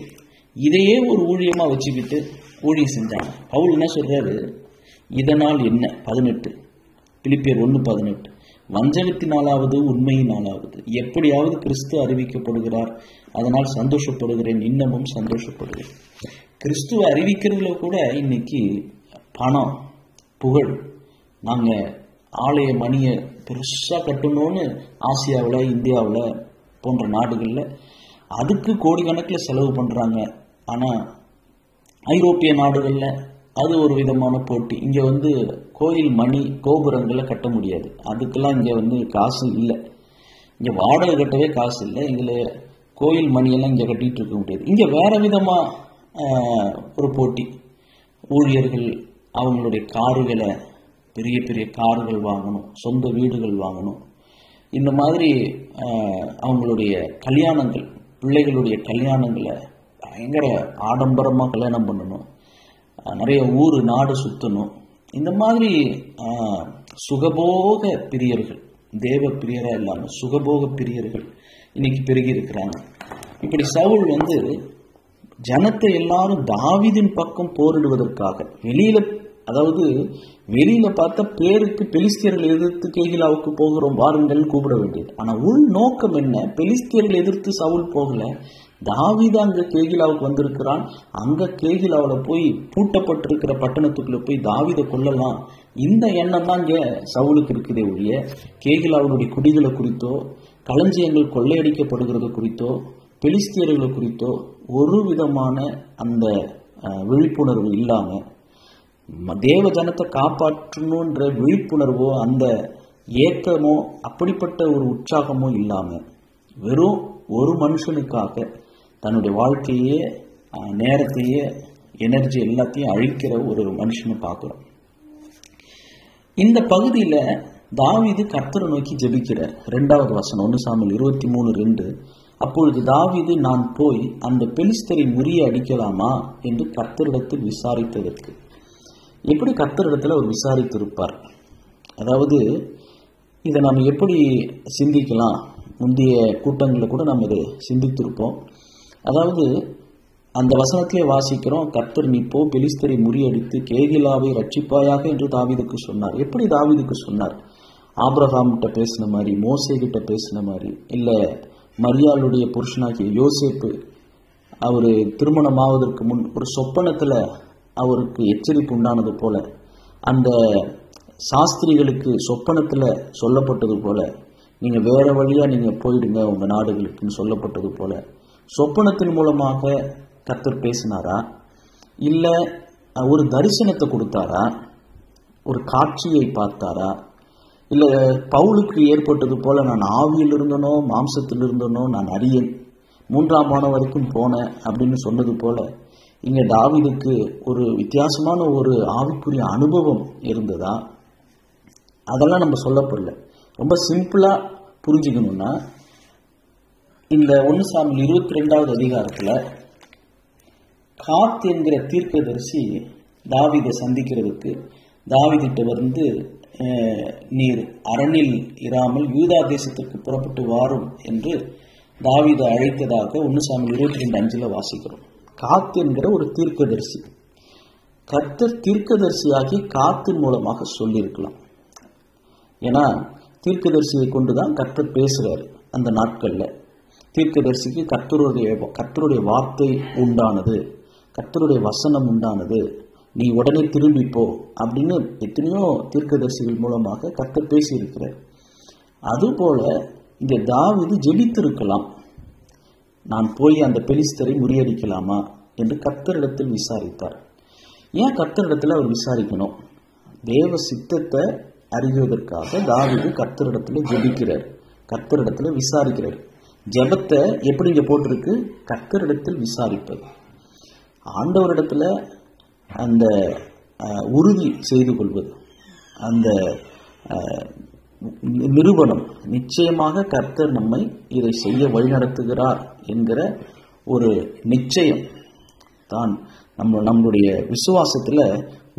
இதையே ஒரு ஊழியமா வச்சுக்கிட்டு ஊழியம் செஞ்சாங்க. பவுல் என்ன சொல்றாரு? இதனால் என்ன? 18 பிலிப்பியர் 1:18, வஞ்சகத்தினாலாவது உண்மையினாலாவது எப்படியாவது கிறிஸ்து அறிவிக்கப்படுகிறார், அதனால் சந்தோஷப்படுகிறேன், இன்னமும் சந்தோஷப்படுகிறேன். கிறிஸ்துவ அறிவிக்கிறதுல கூட இன்னைக்கு பணம், புகழ், நாங்க ஆலய மணியை பெருசா கட்டணும்னு ஆசியாவில், இந்தியாவில் போன்ற நாடுகளில் அதுக்கு கோடிக்கணக்கில் செலவு பண்றாங்க. ஆனா ஐரோப்பிய நாடுகளில் அது ஒரு விதமான போட்டி. இங்க கோயில் மணி கோபுரங்களை கட்ட முடியாது, அதுக்கெல்லாம் இங்க காசு இல்லை. இங்க வாடகை கட்டவே காசு இல்லை. இதுல கோயில் மணியெல்லாம் இங்க கட்டிட்டு இருக்க முடியாது. இங்க வேற விதமா ஒரு போட்டி. ஊழியர்கள் அவங்களுடைய காருகளை, பெரிய பெரிய கார்கள் வாங்கணும், சொந்த வீடுகள் வாங்கணும். இந்த மாதிரி அவங்களுடைய கல்யாணங்கள், பிள்ளைகளுடைய கல்யாணங்களை பயங்கர ஆடம்பரமாக கல்யாணம் பண்ணணும், நிறைய ஊர் நாடு சுற்றணும். இந்த மாதிரி சுகபோக பிரியர்கள், தேவ பிரியரா இல்லாமல் சுகபோக பிரியர்கள் இன்னைக்கு பெருகி இருக்கிறாங்க. இப்படி சவுல் ஜனத்தை எல்லாரும் தாவீதின் பக்கம் போரிடுவதற்காக வெளியில பார்த்த பேருக்கு பெலிஸ்தியர்கள் எதிர்த்து கேகிலாவுக்கு போகிறோம் வாருங்கள் கூப்பிட வேண்டியது. ஆனா உள் நோக்கம் என்ன? பெலிஸ்தியர்கள் எதிர்த்து சவுல் போகல, தாவீது அங்க கேகிலாவுக்கு வந்திருக்கிறான். அங்க கேகிலாவில் போய் பூட்டப்பட்டிருக்கிற பட்டணத்துக்குள்ள போய் தாவீதை கொல்லலாம், இந்த எண்ணம் தான் இங்க சவுலுக்கு இருக்குதே ஒழிய கேகிலாவுடைய குடிகளை குறித்தோ, களஞ்சியங்கள் கொள்ளையடிக்கப்படுகிறது குறித்தோ, பெலிஸ்தியர்களை குறித்தோ ஒரு விதமான அந்த விழிப்புணர்வு இல்லாம, தேவ ஜனத்தை காப்பாற்றணுன்ற விழிப்புணர்வோ அந்த ஏக்கமோ அப்படிப்பட்ட ஒரு உற்சாகமோ இல்லாம வெறும் ஒரு மனுஷனுக்காக தன்னுடைய வாழ்க்கையே, நேரத்தையே, எனர்ஜி எல்லாத்தையும் அழிக்கிற ஒரு மனுஷனை பார்க்கிறோம். இந்த பகுதியில் தாவீது கர்த்தரை நோக்கி ஜெபிக்கிறார். 2வது வசனம் 1 சாமுவேல் 23:2. அப்பொழுது தாவீது, நான் போய் அந்த பெலிஸ்தரை முறிய அடிக்கலாமா என்று கர்த்தரிடத்தில் விசாரித்ததற்கு. எப்படி கர்த்தரிடத்தில் அவர் விசாரித்திருப்பார்? அதாவது இதை நாம் எப்படி சிந்திக்கலாம்? முந்தைய கூட்டங்களில் கூட நாம் இதை சிந்தித்திருப்போம். அதாவது அந்த வசனத்திலே வாசிக்கிறோம், கர்த்தர் நீ போ, பெலிஸ்தரை முறியடித்து கேகிலாவை ரட்சிப்பாயாக என்று தாவீதுக்கு சொன்னார். எப்படி தாவீதுக்கு சொன்னார்? ஆபிரகாம் கிட்ட பேசின மாதிரி, மோசே கிட்ட பேசின மாதிரி, இல்லை மரியாளுடைய புருஷனாகிய யோசேப்பு அவர் திருமணமாவதற்கு முன் ஒரு சொப்பனத்தில் அவருக்கு எச்சரிப்பு உண்டானது போல, அந்த சாஸ்திரிகளுக்கு சொப்பனத்தில் சொல்லப்பட்டது போல, நீங்கள் வேற வழியாக நீங்கள் போயிடுங்க உங்கள் நாடுகளுக்குன்னு சொல்லப்பட்டது போல சொப்பனத்தின் மூலமாக கர்த்தர் பேசினாரா? இல்லை ஒரு தரிசனத்தை கொடுத்தாரா? ஒரு காட்சியை பார்த்தாரா? இல்லை பவுலுக்கு ஏற்பட்டது போல நான் ஆவியில் இருந்தனோ மாம்சத்தில் இருந்தனோ நான் அறியேன், 3ஆம் வானம் வரைக்கும் போனேன் அப்படின்னு சொன்னது போல இங்கே தாவீதுக்கு ஒரு வித்தியாசமான ஒரு ஆவிக்குரிய அனுபவம் இருந்ததா? அதெல்லாம் நம்ம சொல்லப்படல. ரொம்ப சிம்பிளாக புரிஞ்சுக்கணும்னா, இந்த 1 சாமுவேல் 22வது அதிகாரத்தில் காத் என்கிற தீர்க்கதரிசி தாவீதை சந்திக்கிறதுக்கு தாவீதிட்ட வந்து, நீர் அரணில் இராமல் யூதா தேசத்திற்கு புறப்பட்டு வாரும் என்று தாவீதை அழைத்ததாக 1 சாமுவேல் 22:5 வாசிக்கிறோம். காத் என்கிற ஒரு தீர்க்கதரிசி, கர்த்தர் தீர்க்கதரிசியாகி காத்தின் மூலமாக சொல்லியிருக்கலாம். ஏன்னா தீர்க்கதரிசியை கொண்டுதான் கர்த்தர் பேசுறாரு. அந்த நாட்கள்ல தீர்க்கதரிசிக்கு கர்த்தருடைய வார்த்தை உண்டானது, கர்த்தருடைய வசனம் உண்டானது, நீ உடனே திரும்பிப்போ அப்படின்னு எத்தனையோ தீர்க்கதரிசிகள் மூலமாக கர்த்தர் பேசியிருக்கிறார். அதுபோல இங்கே தாவீது ஜெபித்திருக்கலாம், நான் போய் அந்த பெலிஸ்தரை முறியடிக்கலாமா என்று கர்த்தரிடத்தில் விசாரித்தார். ஏன் கர்த்தரிடத்தில் அவர் விசாரிக்கணும்? தேவ சித்தத்தை அறிவதற்காக தாவீது கர்த்தரிடத்தில் ஜெபிக்கிறார், கர்த்தரிடத்தில் விசாரிக்கிறார். ஜெபத்தை எப்படி இங்கே போட்டிருக்கு? கர்த்தரிடத்தில் விசாரிப்பது. ஆண்டவரிடத்தில் அந்த உறுதி செய்து கொள்வது, அந்த நிரூபணம், நிச்சயமாக கர்த்தர் நம்மை இதை செய்ய வழிநடத்துகிறார் என்கிற ஒரு நிச்சயம் தான் நம்முடைய விசுவாசத்தில்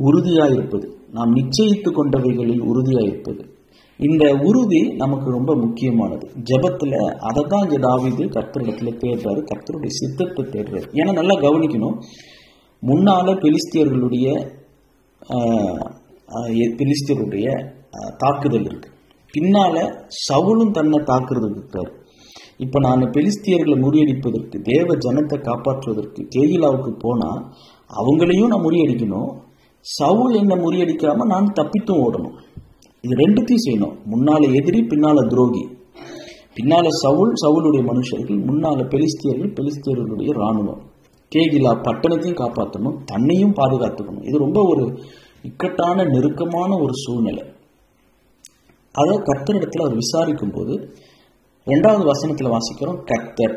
உறுதியாயிருப்பது, நாம் நிச்சயித்து கொண்டவைகளில் உறுதியாயிருப்பது. இந்த உறுதி நமக்கு ரொம்ப முக்கியமானது. ஜெபத்தில் அதை தான் இங்கே தாவீது கர்த்தரிடத்தில் தேடுறாரு, கர்த்தருடைய சித்தத்தை தேடுறாரு. ஏன்னா நல்லா கவனிக்கணும், முன்னால பெலிஸ்தியருடைய தாக்குதல் இருக்கு, பின்னால சவுலும் தன்னை தாக்குறதுக்கு இருக்காரு. இப்ப நான் பெலிஸ்தியர்களை முறியடிப்பதற்கு, தேவ ஜனத்தை காப்பாற்றுவதற்கு கேகிலாவுக்கு போனா அவங்களையும் நான் முறியடிக்கணும், சவுல் என்னை முறியடிக்காம நான் தப்பித்தும் ஓடணும். இது ரெண்டுத்தையும் செய்யணும். முன்னால எதிரி, பின்னால துரோகி. பின்னால சவுலுடைய மனுஷர்கள், முன்னால பெலிஸ்தியர்களுடைய இராணுவம். கேகிலா பட்டணத்தையும் காப்பாற்றணும், தன்னையும் பாதுகாத்துக்கணும். இது ரொம்ப ஒரு இக்கட்டான நெருக்கமான ஒரு சூழ்நிலை. அதை கர்த்தரிடத்தில் அவர் விசாரிக்கும் போது 2வது வசனத்தில் வாசிக்கிறோம், கர்த்தர்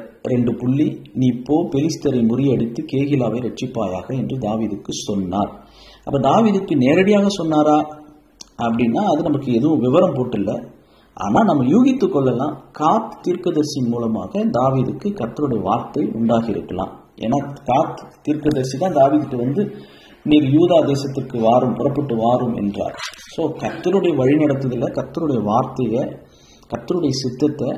நீ போ, பெலிஸ்தரை முறியடித்து கேகிலாவை ரட்சிப்பாயாக என்று தாவீதுக்கு சொன்னார். அப்ப தாவீதுக்கு நேரடியாக சொன்னாரா அப்படின்னா அது நமக்கு எதுவும் விவரம் போட்டுல. ஆனா நம்ம யூகித்து கொள்ளலாம், காத் தீர்க்கதரிசியின் மூலமாக தாவீதுக்கு கர்த்தருடைய வார்த்தை உண்டாகி இருக்கலாம். ஏன்னா காத் தீர்க்கதரிசி தான் தாவீதுக்கு வந்து நீர் யூதா தேசத்துக்கு புறப்பட்டு வாரும் என்றார். ஸோ கர்த்தருடைய வழி நடத்துதல, கர்த்தருடைய வார்த்தையை, கர்த்தருடைய சித்தத்தை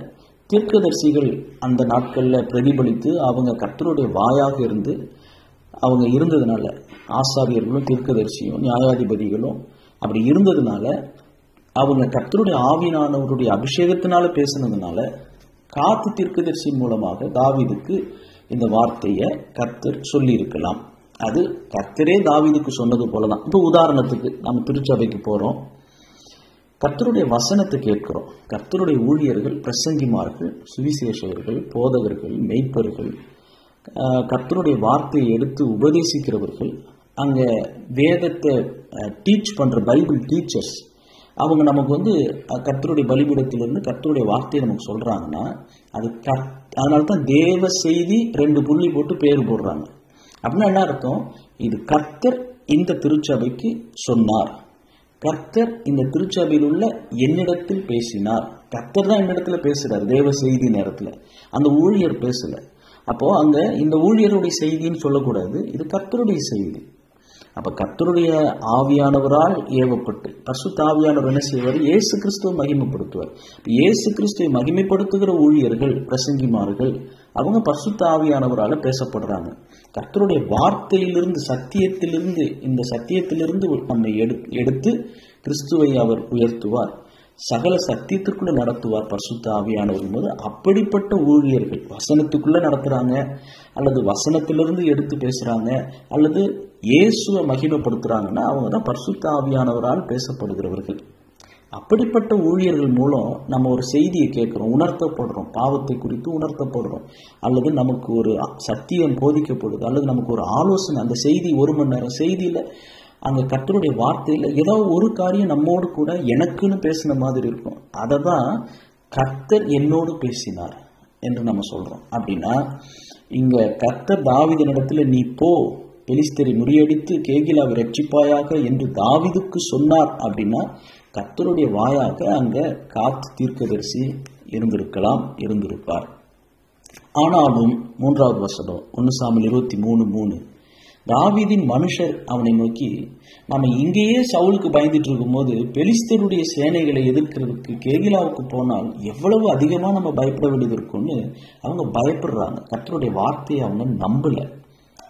தீர்க்கதரிசிகள் அந்த நாட்களில் பிரதிபலித்து அவங்க கர்த்தருடைய வாயாக இருந்து அவங்க இருந்ததுனால, ஆசாரியர்களும் தீர்க்கதரிசியும் நியாயாதிபதிகளும் அப்படி இருந்ததுனால, அவங்க கர்த்தருடைய ஆவியானவருடைய அபிஷேகத்தினால பேசினதுனால காத்து தீர்க்கதரிசியின் மூலமாக தாவீதுக்கு இந்த வார்த்தையை கர்த்தர் சொல்லி இருக்கலாம். அது கர்த்தரே தாவீதுக்கு சொன்னது போலதான். இப்போ உதாரணத்துக்கு நம்ம திருச்சபைக்கு போறோம், கர்த்தருடைய வசனத்தை கேட்கிறோம். கர்த்தருடைய ஊழியர்கள், பிரசங்கிமார்கள், சுவிசேஷகர்கள், போதகர்கள், மெய்ப்பர்கள், கர்த்தருடைய வார்த்தையை எடுத்து உபதேசிக்கிறவர்கள், அங்க வேதத்தை டீச் பண்ற பைபிள் டீச்சர்ஸ், அவங்க நமக்கு வந்து கர்த்தருடைய பலிபீடத்திலிருந்து கர்த்தருடைய வார்த்தையை நமக்கு சொல்றாங்கன்னா அது அதனால்தான் தேவ செய்தி 2 புள்ளி போட்டு பேர் போடுறாங்க. அப்படின்னா என்ன அர்த்தம்? இது கர்த்தர் இந்த திருச்சபைக்கு சொன்னார், கர்த்தர் இந்த திருச்சபையில் உள்ள என்னிடத்தில் பேசினார். கர்த்தர் தான் என்னிடத்துல பேசுறார் தேவ செய்தி நேரத்துல, அந்த ஊழியர் பேசல. அப்போ அங்க இந்த ஊழியருடைய செய்தின்னு சொல்லக்கூடாது, இது கர்த்தருடைய செய்தி. அப்ப கர்த்தருடைய ஆவியானவரால் ஏவப்பட்டு பரிசுத்த ஆவியானவர் என்ன செய்வார்? இயேசு கிறிஸ்துவை மகிமைப்படுத்துவார். இயேசு கிறிஸ்துவை மகிமைப்படுத்துகிற ஊழியர்கள், பிரசங்கிமார்கள், அவங்க பரிசுத்த ஆவியானவரால பேசப்படுறாங்க. கர்த்தருடைய வார்த்தையிலிருந்து, சத்தியத்திலிருந்து, இந்த சத்தியத்திலிருந்து நம்மை எடுத்து கிறிஸ்துவை அவர் உயர்த்துவார், சகல சத்தியத்திற்குள்ள நடத்துவார் பரிசுத்த ஆவியானவர் போது. அப்படிப்பட்ட ஊழியர்கள் வசனத்துக்குள்ள நடத்துறாங்க, அல்லது வசனத்திலிருந்து எடுத்து பேசுறாங்க, அல்லது இயேசுவை மகிமைப்படுத்துறாங்கன்னா அவங்க தான் பரிசுத்த ஆவியானவரால் பேசப்படுகிறவர்கள். அப்படிப்பட்ட ஊழியர்கள் மூலம் நம்ம ஒரு செய்தியை கேட்கிறோம், உணர்த்தப்படுறோம், பாவத்தை குறித்து உணர்த்தப்படுறோம், அல்லது நமக்கு ஒரு சத்தியம் போதிக்கப்படுது, அல்லது நமக்கு ஒரு ஆலோசனை. அந்த செய்தி 1 மணி நேரம் செய்தியில அங்க கர்த்தருடைய வார்த்தையில ஏதோ ஒரு காரியம் நம்மோடு கூட எனக்குன்னு பேசின மாதிரி இருக்கும். அதை தான் கர்த்தர் என்னோடு பேசினார் என்று நம்ம சொல்றோம். அப்படின்னா இங்க கர்த்தர் தாவீதினிடத்துல நீ போ, பெலிஸ்தரை முறியடித்து கேகிலாவை ரட்சிப்பாயாக என்று தாவீதுக்கு சொன்னார். அப்படின்னா கர்த்தருடைய வாயாக அங்க காத்து தீர்க்கதரிசி இருந்திருப்பார். ஆனாலும் 3வது வசனம் 1 சாமுவேல் 23:3, தாவீதின் மனுஷர் அவனை நோக்கி, நம்ம இங்கேயே சவுலுக்கு பயந்துட்டு இருக்கும் போது பெலிஸ்தருடைய சேனைகளை எதிர்க்கிறதுக்கு கேகிலாவுக்கு போனால் எவ்வளவு அதிகமா நம்ம பயப்பட வேண்டியது இருக்கும்னு அவங்க பயப்படுறாங்க. கர்த்தருடைய வார்த்தையை அவங்க நம்பல.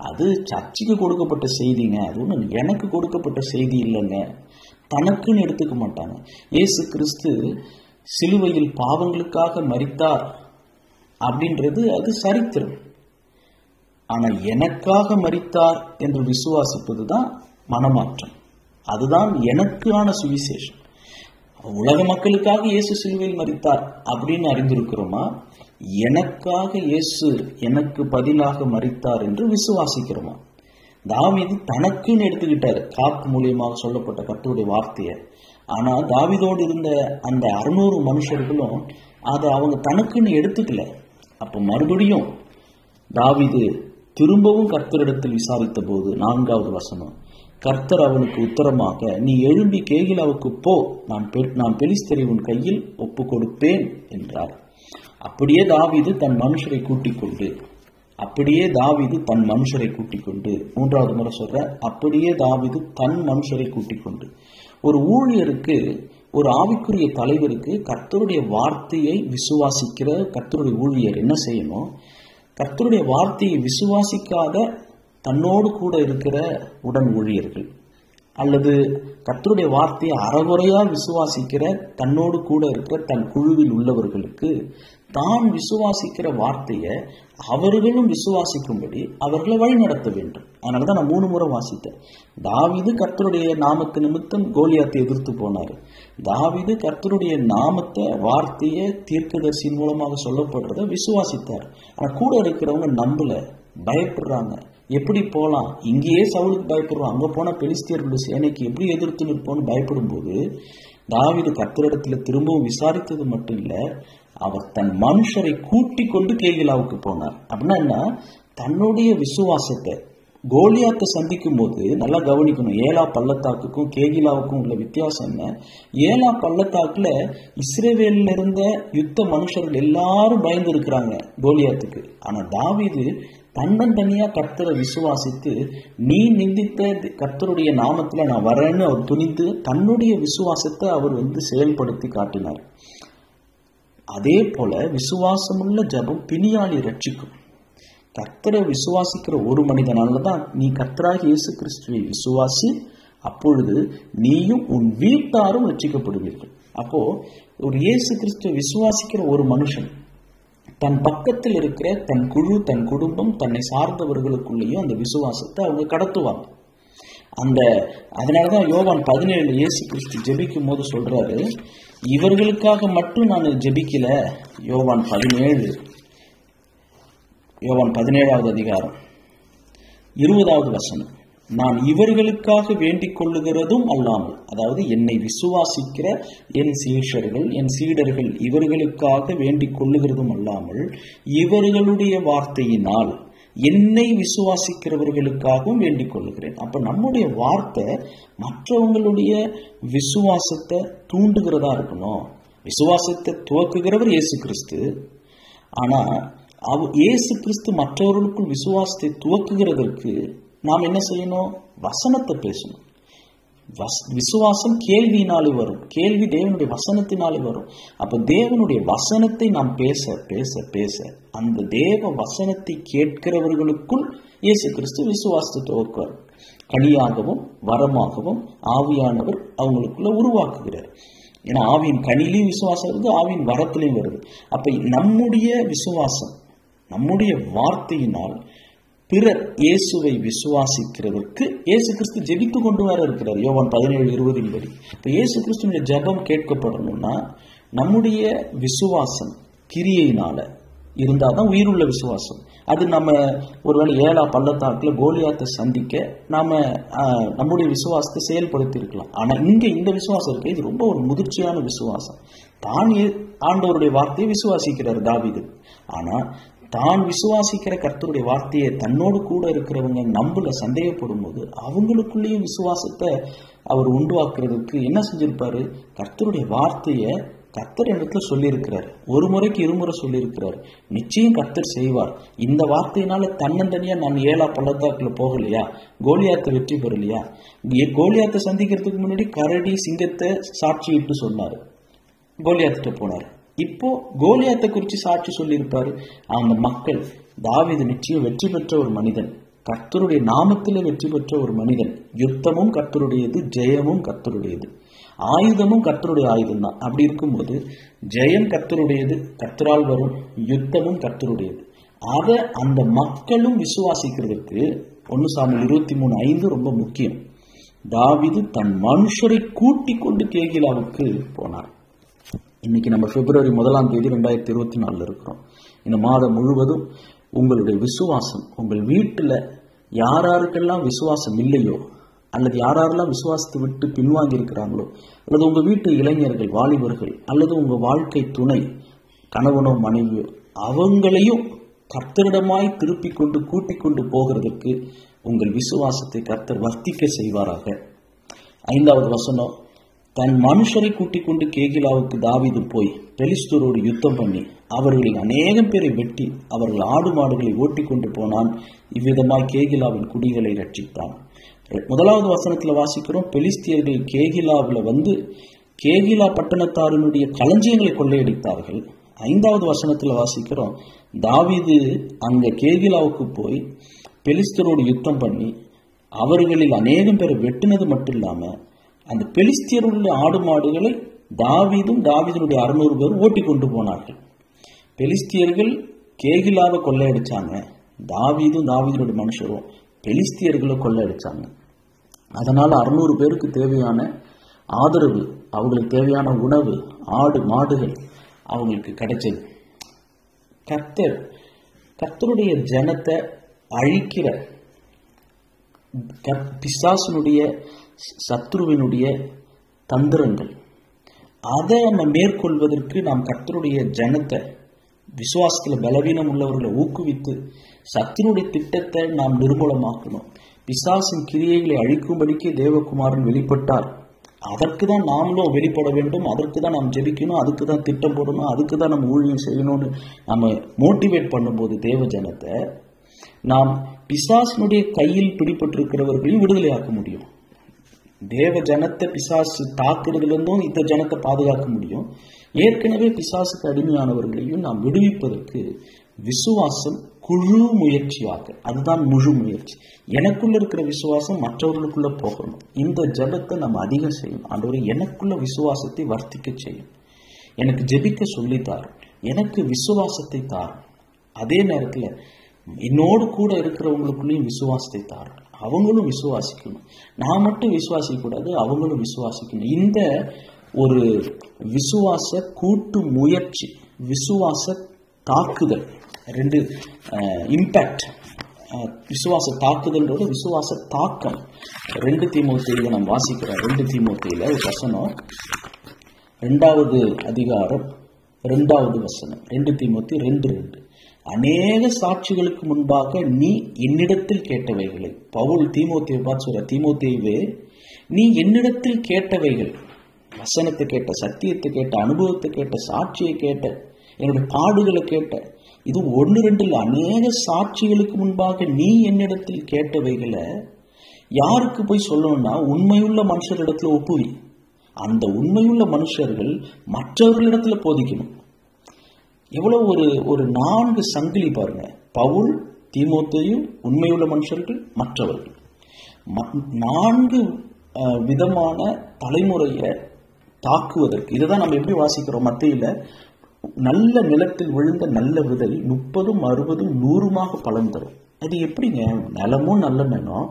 அது சர்ச்சுக்கு கொடுக்கப்பட்ட செய்திங்க, அது ஒன்றும் எனக்கு கொடுக்கப்பட்ட செய்தி இல்லைங்க. தனக்குன்னு எடுத்துக்க மாட்டாங்க. இயேசு கிறிஸ்து சிலுவையில் பாவங்களுக்காக மரித்தார் அப்படின்றது அது சரித்திரம். ஆனா எனக்காக மரித்தார் என்று விசுவாசிப்பது தான் மனமாற்றம். அதுதான் எனக்கான சுவிசேஷம். உலக மக்களுக்காக இயேசு சிலுவையில் மரித்தார் அப்படின்னு அறிந்திருக்கிறோமா? எனக்காக இயேசு எனக்கு பதிலாக மரித்தார் என்று விசுவாசிக்கிறோமா? தாவீது தனக்குன்னு எடுத்துக்கிட்டாரு, காத்து மூலியமாக சொல்லப்பட்ட கர்த்தருடைய வார்த்தையை. ஆனா தாவீதோடு இருந்த அந்த 600 மனுஷர்களும் அதை அவங்க தனக்குன்னு எடுத்துக்கல. அப்ப மறுபடியும் தாவீது திரும்பவும் கர்த்தரிடத்தில் விசாரித்த போது 4வது வசனம், கர்த்தர் அவனுக்கு உத்தரமாக, நீ எழும்பி கேகிலாவுக்கு போ, நான் பெலிஸ்தரை உன் கையில் ஒப்பு கொடுப்பேன் என்றார். அப்படியே தாவீது தன் மனுஷரை கூட்டிக் கொண்டு 3வது முறை சொல்ற, அப்படியே தாவீது தன் மனுஷரை கூட்டிக் கொண்டு. ஒரு ஊழியருக்கு, ஒரு ஆவிக்குரிய தலைவருக்கு கர்த்தருடைய வார்த்தையை விசுவாசிக்கிற கர்த்தருடைய ஊழியர் என்ன செய்யணும்? கர்த்தருடைய வார்த்தையை விசுவாசிக்காத தன்னோடு கூட இருக்கிற உடன் ஊழியர்கள், அல்லது கர்த்தருடைய வார்த்தையை அறகுறையா விசுவாசிக்கிற தன்னோடு கூட இருக்கிற தன் குழுவில் உள்ளவர்களுக்கு தான் விசுவாசிக்கிற வார்த்தையை அவர்களும் விசுவாசிக்கும்படி அவர்களை வழி நடத்த வேண்டும். அதனாலதான் நான் 3 முறை வாசித்தேன். தாவீது கர்த்தருடைய நாமத்து நிமித்தம் கோலியாத்தை எதிர்த்து போனாரு. தாவீது கர்த்தருடைய நாமத்தை, வார்த்தையை தீர்க்கதரிசியின் மூலமாக சொல்லப்படுறத விசுவாசித்தார். ஆனா கூட இருக்கிறவங்க நம்பல, பயப்படுறாங்க. எப்படி போலாம்? இங்கேயே சவுலுக்கு பயப்படுறோம், அங்க போனா பெலிஸ்தியர்களுடைய சேனைக்கு எப்படி எதிர்த்து நிற்போம்னு பயப்படும் போது தாவீது கர்த்தரிடத்துல திரும்பவும் விசாரித்தது மட்டும் இல்ல, அவர் தன் மனுஷரை கூட்டிக் கொண்டு கேகிலாவுக்கு போனார். அப்படின்னா தன்னுடைய விசுவாசத்தை கோலியாத்தை சந்திக்கும் போது நல்லா கவனிக்கணும். ஏலா பள்ளத்தாக்குக்கும் கேகிலாவுக்கும் உள்ள வித்தியாசம் என்ன? ஏலா பள்ளத்தாக்குல இஸ்ரவேலில் இருந்த யுத்த மனுஷர்கள் எல்லாரும் பயந்து இருக்கிறாங்க கோலியாத்துக்கு. ஆனா தாவீது தன்னந்தனியா கர்த்தரை விசுவாசித்து, நீ நிந்தித்த கர்த்தருடைய நாமத்துல நான் வரேன்னு அவர் துணிந்து தன்னுடைய விசுவாசத்தை அவர் செயல்படுத்தி காட்டினார். அதே போல விசுவாசமுள்ள ஜெபம் பிணியாளி ரட்சிக்கும். கர்த்தரை விசுவாசிக்கிற ஒரு மனிதனாலதான் நீ கர்த்தராகிய இயேசு கிறிஸ்துவை விசுவாசி, அப்பொழுது நீயும் உன் வீட்டாரும் ரட்சிக்கப்படுவீர்கள். அப்போ ஒரு இயேசு கிறிஸ்துவை விசுவாசிக்கிற ஒரு மனுஷன் தன் பக்கத்தில் இருக்கிற தன் குழு, தன் குடும்பம், தன்னை சார்ந்தவர்களுக்குள்ளேயும் அந்த விசுவாசத்தை அவங்க கடத்துவாங்க. அதனாலதான் யோவான் 17 இயேசு கிறிஸ்து ஜெபிக்கும் போது சொல்றாரு, இவர்களுக்காக மட்டும் நான் ஜெபிக்கல. யோவான் 17வது அதிகாரம் 20வது வசனம், நான் இவர்களுக்காக வேண்டிக் கொள்ளுகிறதும் அல்லாமல், அதாவது என்னை விசுவாசிக்கிற என் சீஷர்கள், என் சீடர்கள் இவர்களுக்காக வேண்டிக் கொள்ளுகிறதும் அல்லாமல், இவர்களுடைய வார்த்தையினால் என்னை விசுவாசிக்கிறவர்களுக்காகவும் வேண்டிக் கொள்கிறேன். அப்ப நம்முடைய வார்த்தை மற்றவங்களுடைய விசுவாசத்தை தூண்டுகிறதா இருக்கணும். விசுவாசத்தை துவக்குகிறவர் இயேசு கிறிஸ்து. ஆனா இயேசு கிறிஸ்து மற்றவர்களுக்குள் விசுவாசத்தை துவக்குகிறதற்கு நாம் என்ன செய்யணும்? வசனத்தை பேசணும். விசுவாசம் கேள்வியினாலே வரும். கேள்வி தேவனுடைய வசனத்தினாலே வரும். அப்ப தேவனுடைய வசனத்தை நாம் பேச பேச பேச அந்த தேவ வசனத்தை கேட்கிறவர்களுக்குள் இயேசு கிறிஸ்து விசுவாசத்தை துவக்குவார். கனியாகவும் வரமாகவும் ஆவியானவர் அவங்களுக்குள்ள உருவாக்குகிறார். ஏன்னா ஆவியின் கனிலையும் விசுவாசம் வருது, ஆவியின் வரத்திலையும் வருது. அப்ப நம்முடைய விசுவாசம் நம்முடைய வார்த்தையினால் பிறர் இயேசுவை விசுவாசிக்கிறதற்கு இயேசு கிறிஸ்து ஜெபித்து கொண்டு வர இருக்கிறார். யோவான் 17:20 படி. இப்ப இயேசு கிறிஸ்துவினுடைய ஜெபம் கேட்கப்படணும்னா நம்முடைய விசுவாசம் கிரியையினால இருந்தாதான் உயிருள்ள விசுவாசம். அது நம்ம ஒருவேளை 7 பள்ளத்தாக்குல கோலியாத்தை சந்திக்க நாம நம்முடைய விசுவாசத்தை செயல்படுத்தி இருக்கலாம். ஆனா இங்க இந்த விசுவாசம் இருக்கு, இது ரொம்ப ஒரு முதிர்ச்சியான விசுவாசம். தான் ஆண்டவருடைய வார்த்தையை விசுவாசிக்கிறார் தாவீது. ஆனா தான் விசுவாசிக்கிற கர்த்தருடைய வார்த்தையை தன்னோடு கூட இருக்கிறவங்க நம்பல சந்தேகப்படும் போது அவங்களுக்குள்ளேயும் விசுவாசத்தை அவர் உண்டாக்குறதுக்கு என்ன செஞ்சிருப்பாரு? கர்த்தருடைய வார்த்தையை கர்த்தர் இடத்துல சொல்லியிருக்கிறார். ஒரு முறைக்கு இருமுறை சொல்லியிருக்கிறார். நிச்சயம் கர்த்தர் செய்வார். இந்த வார்த்தையினால தன்னந்தனியா நான் 7 பள்ளத்தாக்குல போகலையா, கோலியாத்தை வெற்றி பெறலையா? கோலியாத்தை சந்திக்கிறதுக்கு முன்னாடி கரடி சிங்கத்தை சாட்சியிட்டு சொன்னாரு, கோலியாத்திட்ட போனாரு. இப்போ கோலியாத்தை குறித்து சாட்சி சொல்லியிருப்பாரு. அந்த மக்கள் தாவீது நிச்சயம் வெற்றி பெற்ற ஒரு மனிதன், கர்த்தருடைய நாமத்திலே வெற்றி பெற்ற ஒரு மனிதன். யுத்தமும் கர்த்தருடையது, ஜெயமும் கர்த்தருடையது, ஆயுதமும் கர்த்தருடைய ஆயுதம் தான். அப்படி இருக்கும்போது ஜெயம் கர்த்தருடையது, கர்த்தரால் வரும், யுத்தமும் கர்த்தருடையது. அதை அந்த மக்களும் விசுவாசிக்கிறதுக்கு 1 சாமுவேல் 23:5 ரொம்ப முக்கியம். தாவீது தன் மனுஷரை கூட்டிக் கொண்டு கேகிலாவுக்கு போனார். இன்னைக்கு நம்ம பிப்ரவரி 1 2024 இருக்கிறோம். இந்த மாதம் முழுவதும் உங்களுடைய விசுவாசம், உங்கள் வீட்டில் யாருக்கெல்லாம் விசுவாசம் இல்லையோ அல்லது யாரெல்லாம் விசுவாசத்தை விட்டு பின்வாங்கி இருக்கிறாங்களோ, அல்லது உங்க வீட்டு இளைஞர்கள், வாலிபர்கள், அல்லது உங்க வாழ்க்கை துணை, கணவனோ மனைவியோ, அவங்களையும் கர்த்தரிடமாய் திருப்பி கொண்டு கூட்டிக் கொண்டு போகிறதுக்கு உங்கள் விசுவாசத்தை கர்த்தர் வர்த்திக்க செய்வாராக. 5வது வசனம், தன் மனுஷரை கூட்டிக் கொண்டு கேகிலாவுக்கு தாவீது போய் பெலிஸ்தரோடு யுத்தம் பண்ணி அவர்களில் அநேகம் பேரை வெட்டி அவர்கள் ஆடு மாடுகளை ஓட்டி கொண்டு போனான். இவ்விதமாய் கேகிலாவின் குடிகளை ரட்சித்தான். 1வது வசனத்துல வாசிக்கிறோம், பெலிஸ்தியர்கள் கேகிலாவில் வந்து கேகிலா பட்டணத்தாரினுடைய களஞ்சியங்களை கொள்ளையடித்தார்கள். 5வது வசனத்துல வாசிக்கிறோம், தாவீது அங்க கேகிலாவுக்கு போய் பெலிஸ்தரோடு யுத்தம் பண்ணி அவர்களில் அநேகம் பேரை வெட்டினது மட்டும் இல்லாம அந்த பெலிஸ்தியருடைய ஆடு மாடுகளை தாவீதும் தாவீதுடைய 600 பேர் ஓட்டி கொண்டு போனார்கள். பெலிஸ்தியர்கள் கேகிலாவை கொள்ளையடிச்சாங்க, தாவீதும் தாவீதுடைய மனுஷரும் பெலிஸ்தியர்களை கொள்ளையடிச்சாங்க. அதனால 600 பேருக்கு தேவையான ஆதரவு, அவங்களுக்கு தேவையான உணவு, ஆடு மாடுகள் அவங்களுக்கு கிடைச்சது. கர்த்தருடைய ஜனத்தை அழிக்கிற பிசாசனுடைய சத்ருவினுடைய தந்திரங்கள், அதை நம்ம மேற்கொள்வதற்கு நாம் கர்த்தருடைய ஜனத்தை விசுவாசத்தில் பலவீனம் உள்ளவர்களை ஊக்குவித்து சத்தினுடைய திட்டத்தை நாம் நிர்மூலமாக்கணும். பிசாசின் கிரியைகளை அழிக்கும்படிக்கு தேவகுமாரன் வெளிப்பட்டார். அதற்கு தான் நாமளும் வெளிப்பட வேண்டும், அதற்கு தான் நாம் ஜெபிக்கணும், அதுக்கு தான் திட்டம் போடணும், அதுக்கு தான் நம்ம ஊழியம் செய்யணும்னு நம்ம மோட்டிவேட் பண்ணும்போது தேவ ஜனத்தை நாம் பிசாசினுடைய கையில் பிடிபட்டிருக்கிறவர்களையும் விடுதலையாக்க முடியும். தேவ ஜனத்தை பிசாசு தாக்குறதுல இருந்தும் இந்த ஜனத்தை பாதுகாக்க முடியும். ஏற்கனவே பிசாசுக்கு அடிமையானவர்களையும் நாம் விடுவிப்பதற்கு விசுவாசம் குழு முயற்சியாக, அதுதான் முழு முயற்சி. எனக்குள்ள இருக்கிற விசுவாசம் மற்றவர்களுக்குள்ள போகணும். இந்த ஜெபத்தை நம்ம அதிகம் செய்யணும். ஆண்டவரே, எனக்குள்ள விசுவாசத்தை வர்த்திக்க செய்யும், எனக்கு ஜெபிக்க சொல்லித்தார், எனக்கு விசுவாசத்தை தார். அதே நேரத்தில் என்னோடு கூட இருக்கிறவங்களுக்குள்ளேயும் விசுவாசத்தை தார், அவங்களும் விசுவாசிக்கணும். நான் மட்டும் விசுவாசிக்க கூடாது, அவங்களும் விசுவாசிக்கணும். இந்த ஒரு விசுவாச கூட்டு முயற்சி, விசுவாச தாக்குதல், 2 இம்பாக்ட். விசுவாச தாக்குதல்ன்றது விசுவாச தாக்கம். 2 தீமோத்தேயுல நாம் வாசிக்கிறோம். 2 தீமோத்தேயுல ஒரு வசனம், 2வது அதிகாரம் 2வது வசனம் 2 தீமோத்தேயு 2:2. அநேக சாட்சிகளுக்கு முன்பாக நீ என்னிடத்தில் கேட்டவைகளை, பவுல் தீமோத்தேயுவை பார்த்து சொல்ற, தீமோத்தேயுவே நீ என்னிடத்தில் கேட்டவைகள், வசனத்தை கேட்ட, சத்தியத்தை கேட்ட, அனுபவத்தை கேட்ட, சாட்சியை கேட்ட, என்னுடைய பாடுகளை கேட்ட, இது 1-2 இல்லை, அநேக சாட்சிகளுக்கு முன்பாக நீ என்னிடத்தில் கேட்டவைகளை யாருக்கு போய் சொல்லணும்னா உண்மையுள்ள மனுஷரிடத்துல ஒப்புவி. அந்த உண்மையுள்ள மனுஷர்கள் மற்றவர்களிடத்துல போதிக்கணும். எவ்வளவு ஒரு 4 சங்கிலி பாருங்க. பவுல், தீமோத்தேயு, உண்மையுள்ள மனுஷர்கள், மற்றவர்கள். 4 விதமான தலைமுறையை தாக்குவதற்கு. இதுதான் நம்ம எப்படி வாசிக்கிறோம் மத்தேயுல, நல்ல நிலத்தில் விழுந்த நல்ல விதை 30, 60, 100 பலன் தரும். அது எப்படிங்க? நிலமும் நல்ல நிலம்,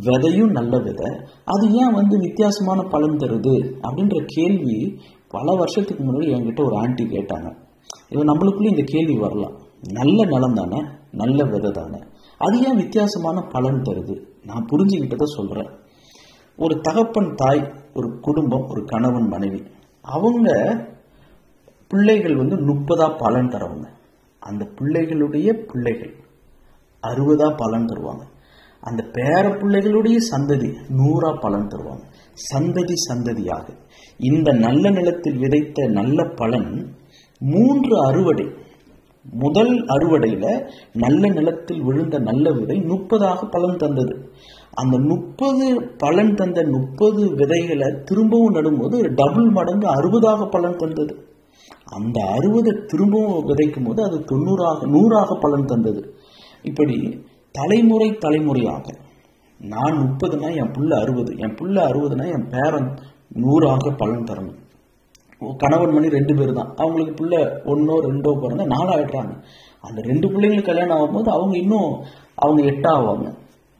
விதையும் நல்ல விதை, அது ஏன் வித்தியாசமான பலன் தருது அப்படின்ற கேள்வி பல வருஷத்துக்கு முன்னாடி என்கிட்ட ஒரு ஆண்டி கேட்டாங்க. இது நம்மளுக்குள்ள இந்த கேள்வி வரலாம். நல்ல நிலம் தானே, நல்ல விதை தானே, அது ஏன் வித்தியாசமான பலன் தருது? நான் புரிஞ்சுக்கிட்டதை சொல்றேன். ஒரு தகப்பன் தாய், ஒரு குடும்பம், ஒரு கணவன் மனைவி, அவங்க பிள்ளைகள் 30 பலன் தருவாங்க. அந்த பிள்ளைகளுடைய பிள்ளைகள் 60 பலன் தருவாங்க. அந்த பேர பிள்ளைகளுடைய சந்ததி 100 பலன் தருவாங்க. சந்ததி சந்ததியாக இந்த நல்ல நிலத்தில் விதைத்த நல்ல பலன் 3 அறுவடை. முதல் அறுவடையில நல்ல நிலத்தில் விழுந்த நல்ல விதை 30 பலன் தந்தது. அந்த 30 பலன் தந்த 30 விதைகளை திரும்பவும் நடும்போது டபுள் மடங்கு 60 பலன் தந்தது. அந்த 60 திரும்பவும் விதைக்கும் போது அது 100 பலன் தந்தது. இப்படி தலைமுறை தலைமுறையாக, நான் 30னா என் புள்ள 60, என் புள்ள 60னா என் பேரன் 100 பலன் தரணும். கணவன் மணி 2 பேர் தான், அவங்களுக்கு பிள்ளை 1 2 பிறந்த 4 ஆயிடுறாங்க. அந்த 2 பிள்ளைங்களுக்கு கல்யாணம் ஆகும்போது அவங்க 8 ஆவாங்க.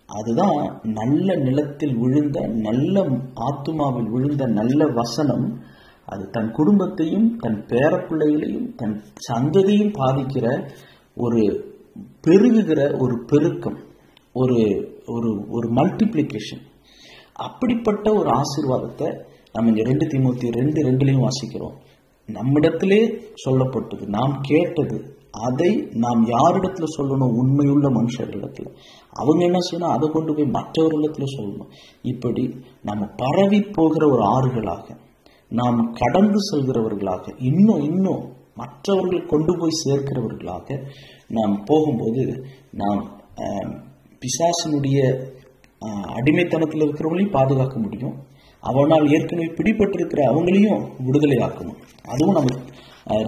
அதுதான் நல்ல நிலத்தில் விழுந்த, நல்ல ஆத்துமாவில் விழுந்த நல்ல வசனம். அது தன் குடும்பத்தையும் தன் பேர பிள்ளைகளையும் தன் சந்ததியும் பாதிக்கிற ஒரு பெருகுகிற ஒரு பெருக்கம், ஒரு மல்டிப்ளிகேஷன். அப்படிப்பட்ட ஒரு ஆசீர்வாதத்தை நம்ம இங்க 2 தீமோத்தேயு 2:2 வாசிக்கிறோம். நம்மிடத்திலே சொல்லப்பட்டது, நாம் கேட்டது, அதை நாம் யாரிடத்துல சொல்லணும்? உண்மையுள்ள மனுஷர்களிடத்துல. அவங்க என்ன செய்யணும்? அதை கொண்டு போய் மற்றவர்களிடத்துல சொல்லணும். இப்படி நம்ம பரவி போகிற ஒரு ஆறுகளாக, நாம் கடந்து செல்கிறவர்களாக, இன்னும் மற்றவர்கள் கொண்டு போய் சேர்க்கிறவர்களாக நாம் போகும்போது நாம் பிசாசினுடைய அடிமைத்தனத்தில் இருக்கிறவங்களையும் பாதுகாக்க முடியும். அவனால் ஏற்கனவே பிடிபட்டிருக்கிற அவங்களையும் விடுதலை ஆக்கணும். அதுவும் நம்ம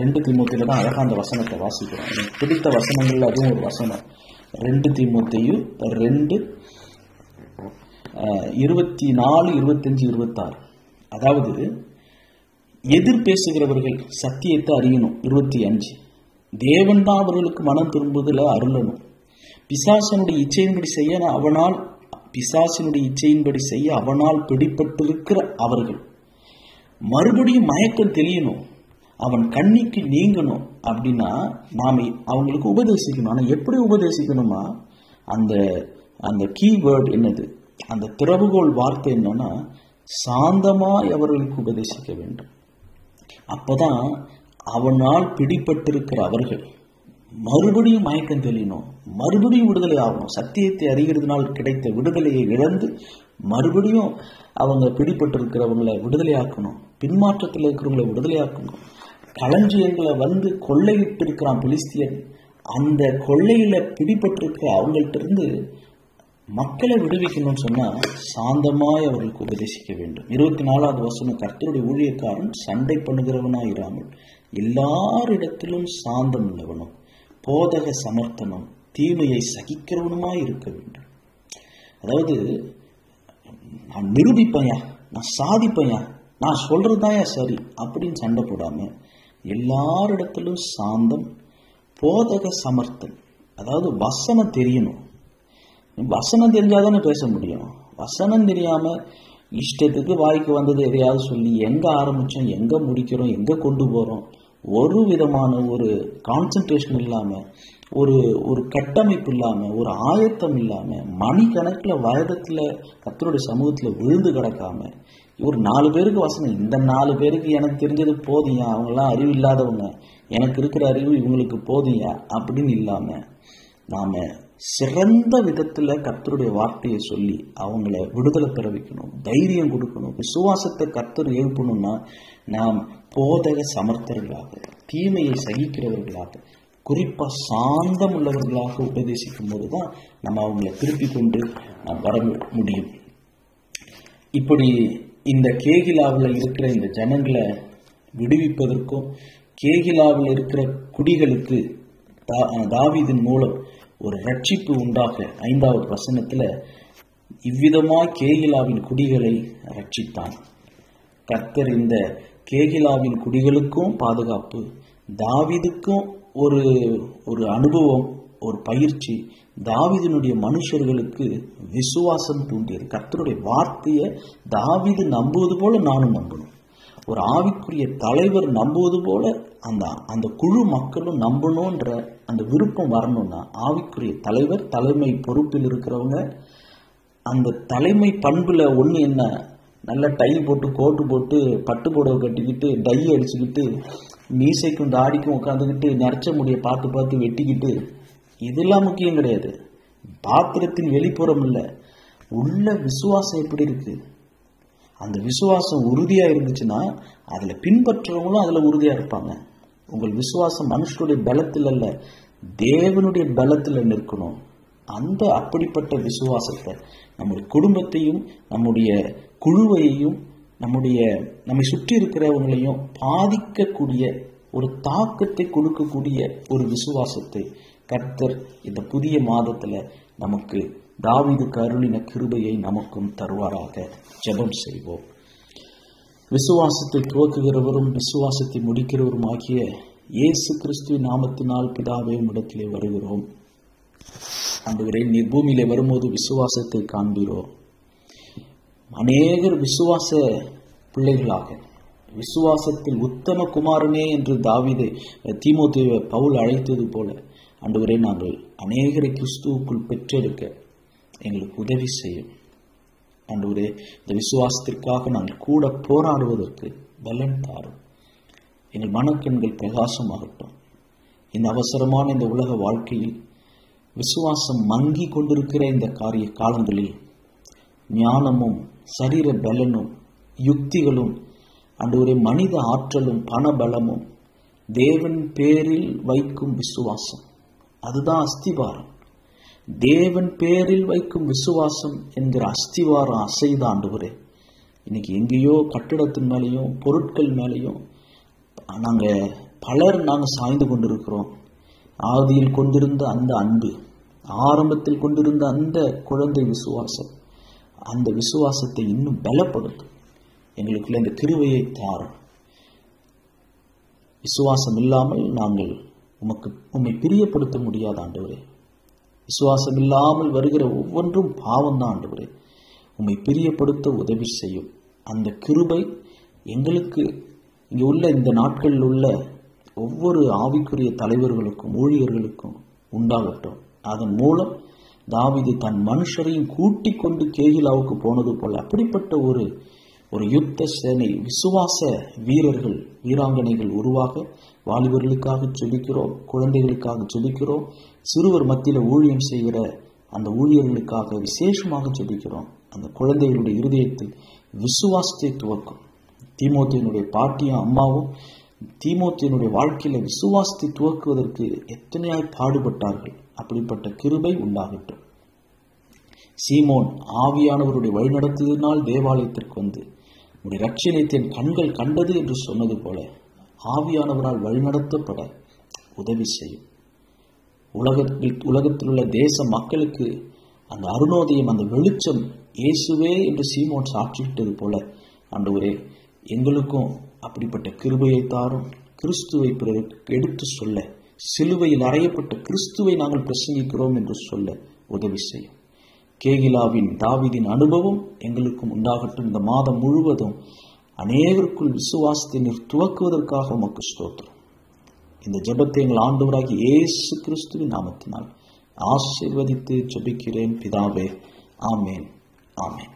2 தீமோத்தேயுல தான் அழகா அந்த வசனத்தை வாசிக்கிறோம். எனக்கு பிடித்த வசனங்கள்ல அதுவும் ஒரு வசனம். 2 தீமோத்தேயு 2 24, 25, 26. அதாவது எதிர் பேசுகிறவர்கள் சத்தியத்தை அறியணும். 25, தேவன் தான் அவர்களுக்கு மனம் திரும்புதல அருளணும். பிசாசினுடைய இச்சையின்படி செய்ய அவனால் பிடிபட்டிருக்கிற அவர்கள் மறுபடியும் மயக்கம் தெளியணும், அவன் கண்ணிக்கு நீங்கணும். அப்படின்னா நாம அவங்களுக்கு உபதேசிக்கணும். ஆனா எப்படி உபதேசிக்கணுமா? அந்த கீவேர்டு என்னது? அந்த திறவுகோல் வார்த்தை என்னன்னா, சாந்தமாய் அவர்களுக்கு உபதேசிக்க வேண்டும். அப்பதான் அவனால் பிடிபட்டிருக்கிற அவர்கள் மறுபடியும் மயக்கம் தெளியணும், மறுபடியும் விடுதலை ஆகணும். சத்தியத்தை அறிகிறதுனால் கிடைத்த விடுதலையை இழந்து மறுபடியும் அவங்க பிடிபட்டிருக்கிறவங்களை விடுதலை ஆக்கணும். பின்மாற்றத்தில் இருக்கிறவங்களை விடுதலை ஆக்கணும். களஞ்சியங்களை கொள்ளையிட்டு இருக்கிறான் பிலிஸ்தியன். அந்த கொள்ளையில பிடிபட்டிருக்கிற அவங்கள்ட்ட இருந்து மக்களை விடுவிக்கணும்னு சொன்னா சாந்தமாய் அவர்களுக்கு உபதேசிக்க வேண்டும். 24வது வசனம், கர்த்தருடைய ஊழியக்காரன் சண்டை பண்ணுகிறவனாய் இராமல் எல்லாரிடத்திலும் சாந்தம் உள்ளவனும் போதக சமர்த்தனும் தீமையை சகிக்கிறவனுமாய் இருக்க வேண்டும். அதாவது நான் நிரூபிப்பையா, நான் சாதிப்பையா, நான் சொல்றதாயா சரி அப்படின்னு சண்டை போடாம எல்லாரிடத்திலும் சாந்தம், போதக சமர்த்தன். அதாவது வசனம் தெரியணும். வசனம் தெரிஞ்சாதானே பேச முடியும். வசனம் தெரியாம இஷ்டத்துக்கு வாய்க்கு வந்தது எதையாவது சொல்லி எங்க ஆரம்பிச்சோம், எங்க முடிக்கிறோம், எங்க கொண்டு போறோம், ஒரு விதமான ஒரு கான்சென்ட்ரேஷன் இல்லாம, ஒரு கட்டமைப்பு இல்லாம, ஒரு ஆயத்தம் இல்லாம, மணிக்கணக்கில் வருடத்துல கர்த்தருடைய சமூகத்துல விழுந்து கிடக்காம, ஒரு 4 பேருக்கு வசனம், இந்த 4 பேருக்கு எனக்கு தெரிஞ்சது போதியா, அவங்கெல்லாம் அறிவு இல்லாதவங்க, எனக்கு இருக்கிற அறிவு இவங்களுக்கு போதியா அப்படின்னு இல்லாம நாம சிறந்த விதத்துல கர்த்தருடைய வார்த்தையை சொல்லி அவங்கள விடுதலை பெற வைக்கணும், தைரியம் கொடுக்கணும். விசுவாசத்தை கர்த்தர் எழுப்பணும்னா நாம் போதக சமர்த்தர்களாக, தீமையை சகிக்கிறவர்களாக, குறிப்பா சாந்தம் உள்ளவர்களாக உபதேசிக்கும் போதுதான் நம்ம அவங்களை திருப்பி கொண்டு நாம் வர முடியும். இப்படி இந்த கேகிலாவில் இருக்கிற இந்த ஜனங்களை விடுவிப்பதற்கும் கேகிலாவில் இருக்கிற குடிகளுக்கு தாவீதின் மூலம் ஒரு ரட்சிப்பு உண்டாக 5வது வசனத்துல இவ்விதமாய் கேகிலாவின் குடிகளை ரட்சித்தான். கர்த்தர் இந்த கேகிலாவின் குடிகளுக்கும் பாதுகாப்பு, தாவீதுக்கும் ஒரு அனுபவம், ஒரு பயிற்சி, தாவீதினுடைய மனுஷர்களுக்கு விசுவாசம் தூண்டியது. கர்த்தருடைய வார்த்தையை தாவீது நம்புவது போல நானும் நம்பணும். ஒரு ஆவிக்குரிய தலைவர் நம்புவது போல அந்த குழு மக்களும் நம்பணும்ன்ற அந்த விருப்பம் வரணும்னா ஆவிக்குரிய தலைவர், தலைமை பொறுப்பில் இருக்கிறவங்க அந்த தலைமை பண்புல ஒண்ணு என்ன, நல்ல டை போட்டு கோட்டு போட்டு பட்டு புடவை கட்டிக்கிட்டு டை அடிச்சுக்கிட்டு மீசைக்கும் தாடிக்கும் உட்காந்துக்கிட்டு நரைச்ச முடிய பார்த்து பார்த்து வெட்டிக்கிட்டு இதெல்லாம் முக்கியம் கிடையாது. பாத்திரத்தின் வெளிப்புறம் இல்லை, உள்ள விசுவாசம் எப்படி இருக்கு, அந்த விசுவாசம் உறுதியா இருந்துச்சுன்னா அதுல பின்பற்றவங்களும் அதுல உறுதியா இருப்பாங்க. உங்கள் விசுவாசம் மனுஷனுடைய பலத்தில் அல்ல, தேவனுடைய பலத்தில் நிற்கணும். அந்த அப்படிப்பட்ட விசுவாசத்தை நம்முடைய குடும்பத்தையும் நம்முடைய குழுவையும் நம்மை சுற்றி இருக்கிறவங்களையும் பாதிக்கக்கூடிய ஒரு தாக்கத்தை கொடுக்கக்கூடிய ஒரு விசுவாசத்தை கர்த்தர் இந்த புதிய மாதத்துல நமக்கு தாவீதுக்கு அருளின கிருபையை நமக்கும் தருவாராக. ஜெபம் செய்வோம். விசுவாசத்தை துவக்குகிறவரும் விசுவாசத்தை முடிக்கிறவரும் ஆகிய இயேசு கிறிஸ்துவின் நாமத்தினால் பிதாவே உம்மிடத்திலே வருகிறோம். ஆண்டவரே, நீர் பூமியிலே வரும்போது விசுவாசத்தை காண்பீரோ. அநேகர் விசுவாச பிள்ளைகளாக, விசுவாசத்தில் உத்தம குமாரனே என்று தாவீதை தீமோத்தேயுவை பவுல் அழைத்தது போல ஆண்டவரே, நாங்கள் அநேகரை கிறிஸ்துவுக்குள் பெற்றெடுக்க எங்களுக்கு உதவி செய்யும். ஆண்டவரே, இந்த விசுவாசத்திற்காக நாங்கள் கூட போராடுவதற்கு பலன் தாரும். எங்கள் மனக்கண்கள் பிரகாசமாகட்டும். இந்த அவசரமான இந்த உலக வாழ்க்கையில் விசுவாசம் மங்கி கொண்டிருக்கிற இந்த காரிய காலங்களில் ஞானமும் சரீர பலனும் யுக்திகளும் ஆண்டவரே மனித ஆற்றலும் பணபலமும் தேவன் பேரில் வைக்கும் விசுவாசம், அதுதான் அஸ்திவாரம். தேவன் பேரில் வைக்கும் விசுவாசம் என்கிற அஸ்திவாரம் அசைத ஆண்டவரே, இன்னைக்கு எங்கேயோ கட்டிடத்தின் மேலேயும் பொருட்கள் மேலேயும் நாங்கள் சாய்ந்து கொண்டிருக்கிறோம். ஆதியில் கொண்டிருந்த அந்த அன்பு, ஆரம்பத்தில் கொண்டிருந்த அந்த குழந்தை விசுவாசம், அந்த விசுவாசத்தை இன்னும் பலப்படுத்தும். எங்களுக்குள்ள இந்த கிருபையை தாரும். விசுவாசம் இல்லாமல் நாங்கள் உம்மை பிரியப்படுத்த முடியாத ஆண்டவரே. விசுவாசம் இல்லாமல் வருகிற ஒவ்வொன்றும் பாவம்தான் ஆண்டவரே. உம்மை பிரியப்படுத்த உதவி செய்யும். அந்த கிருபை எங்களுக்கு இங்கே உள்ள இந்த நாட்களில் உள்ள ஒவ்வொரு ஆவிக்குரிய தலைவர்களுக்கும் ஊழியர்களுக்கும் உண்டாகட்டும். அதன் மூலம் தாவீது தன் மனுஷரையும் கூட்டிக் கொண்டு கேகிலாவுக்கு போனது போல அப்படிப்பட்ட ஒரு யுத்த சேனை, விசுவாச வீரர்கள் வீராங்கனைகள் உருவாக வாலிபர்களுக்காக ஜெபிக்கிறோம், குழந்தைகளுக்காக ஜெபிக்கிறோம், சிறுவர் மத்தியில் ஊழியம் செய்கிற அந்த ஊழியர்களுக்காக விசேஷமாக ஜெபிக்கிறோம். அந்த குழந்தைகளுடைய இருதயத்தில் விசுவாசத்தை துவக்கும். தீமோத்தேயுனுடைய பாட்டியும் அம்மாவும் தீமோத்தேயுனுடைய வாழ்க்கையில விசுவாசத்தை துவக்குவதற்கு எத்தனையாய் பாடுபட்டார்கள். அப்படிப்பட்ட கிருபை உண்டாகட்டும். சீமோன் ஆவியானவருடைய வழிநடத்துவதனால் தேவாலயத்திற்கு வந்து உடைய ரட்சணியத்தை என் கண்கள் கண்டது என்று சொன்னது போல ஆவியானவரால் வழிநடத்தப்பட உதவி செய்யும். உலகத்தில் உள்ள தேச மக்களுக்கு அந்த அருணோதயம், அந்த வெளிச்சம் இயேசுவே என்று சீமோன் சாட்சியிட்டது போல ஆண்டவரே, எங்களுக்கும் அப்படிப்பட்ட கிருபையை தாரும். கிறிஸ்துவை எடுத்து சொல்ல, சிலுவையில் அறையப்பட்ட கிறிஸ்துவை நாங்கள் பிரசங்கிக்கிறோம் என்று சொல்ல உதவி செய்யும். கேகிலாவின் தாவீதின் அனுபவம் எங்களுக்கும் உண்டாகட்டும். இந்த மாதம் முழுவதும் அநேகருக்குள் விசுவாசத்தை நீர் துவக்குவதற்காக உமக்கு ஸ்தோத்திரம். இந்த ஜெபத்தை எங்கள் ஆண்டவராகிய இயேசு கிறிஸ்துவின் நாமத்தினால் ஆசீர்வதித்து ஜெபிக்கிறேன் பிதாவே. ஆமேன், ஆமேன்.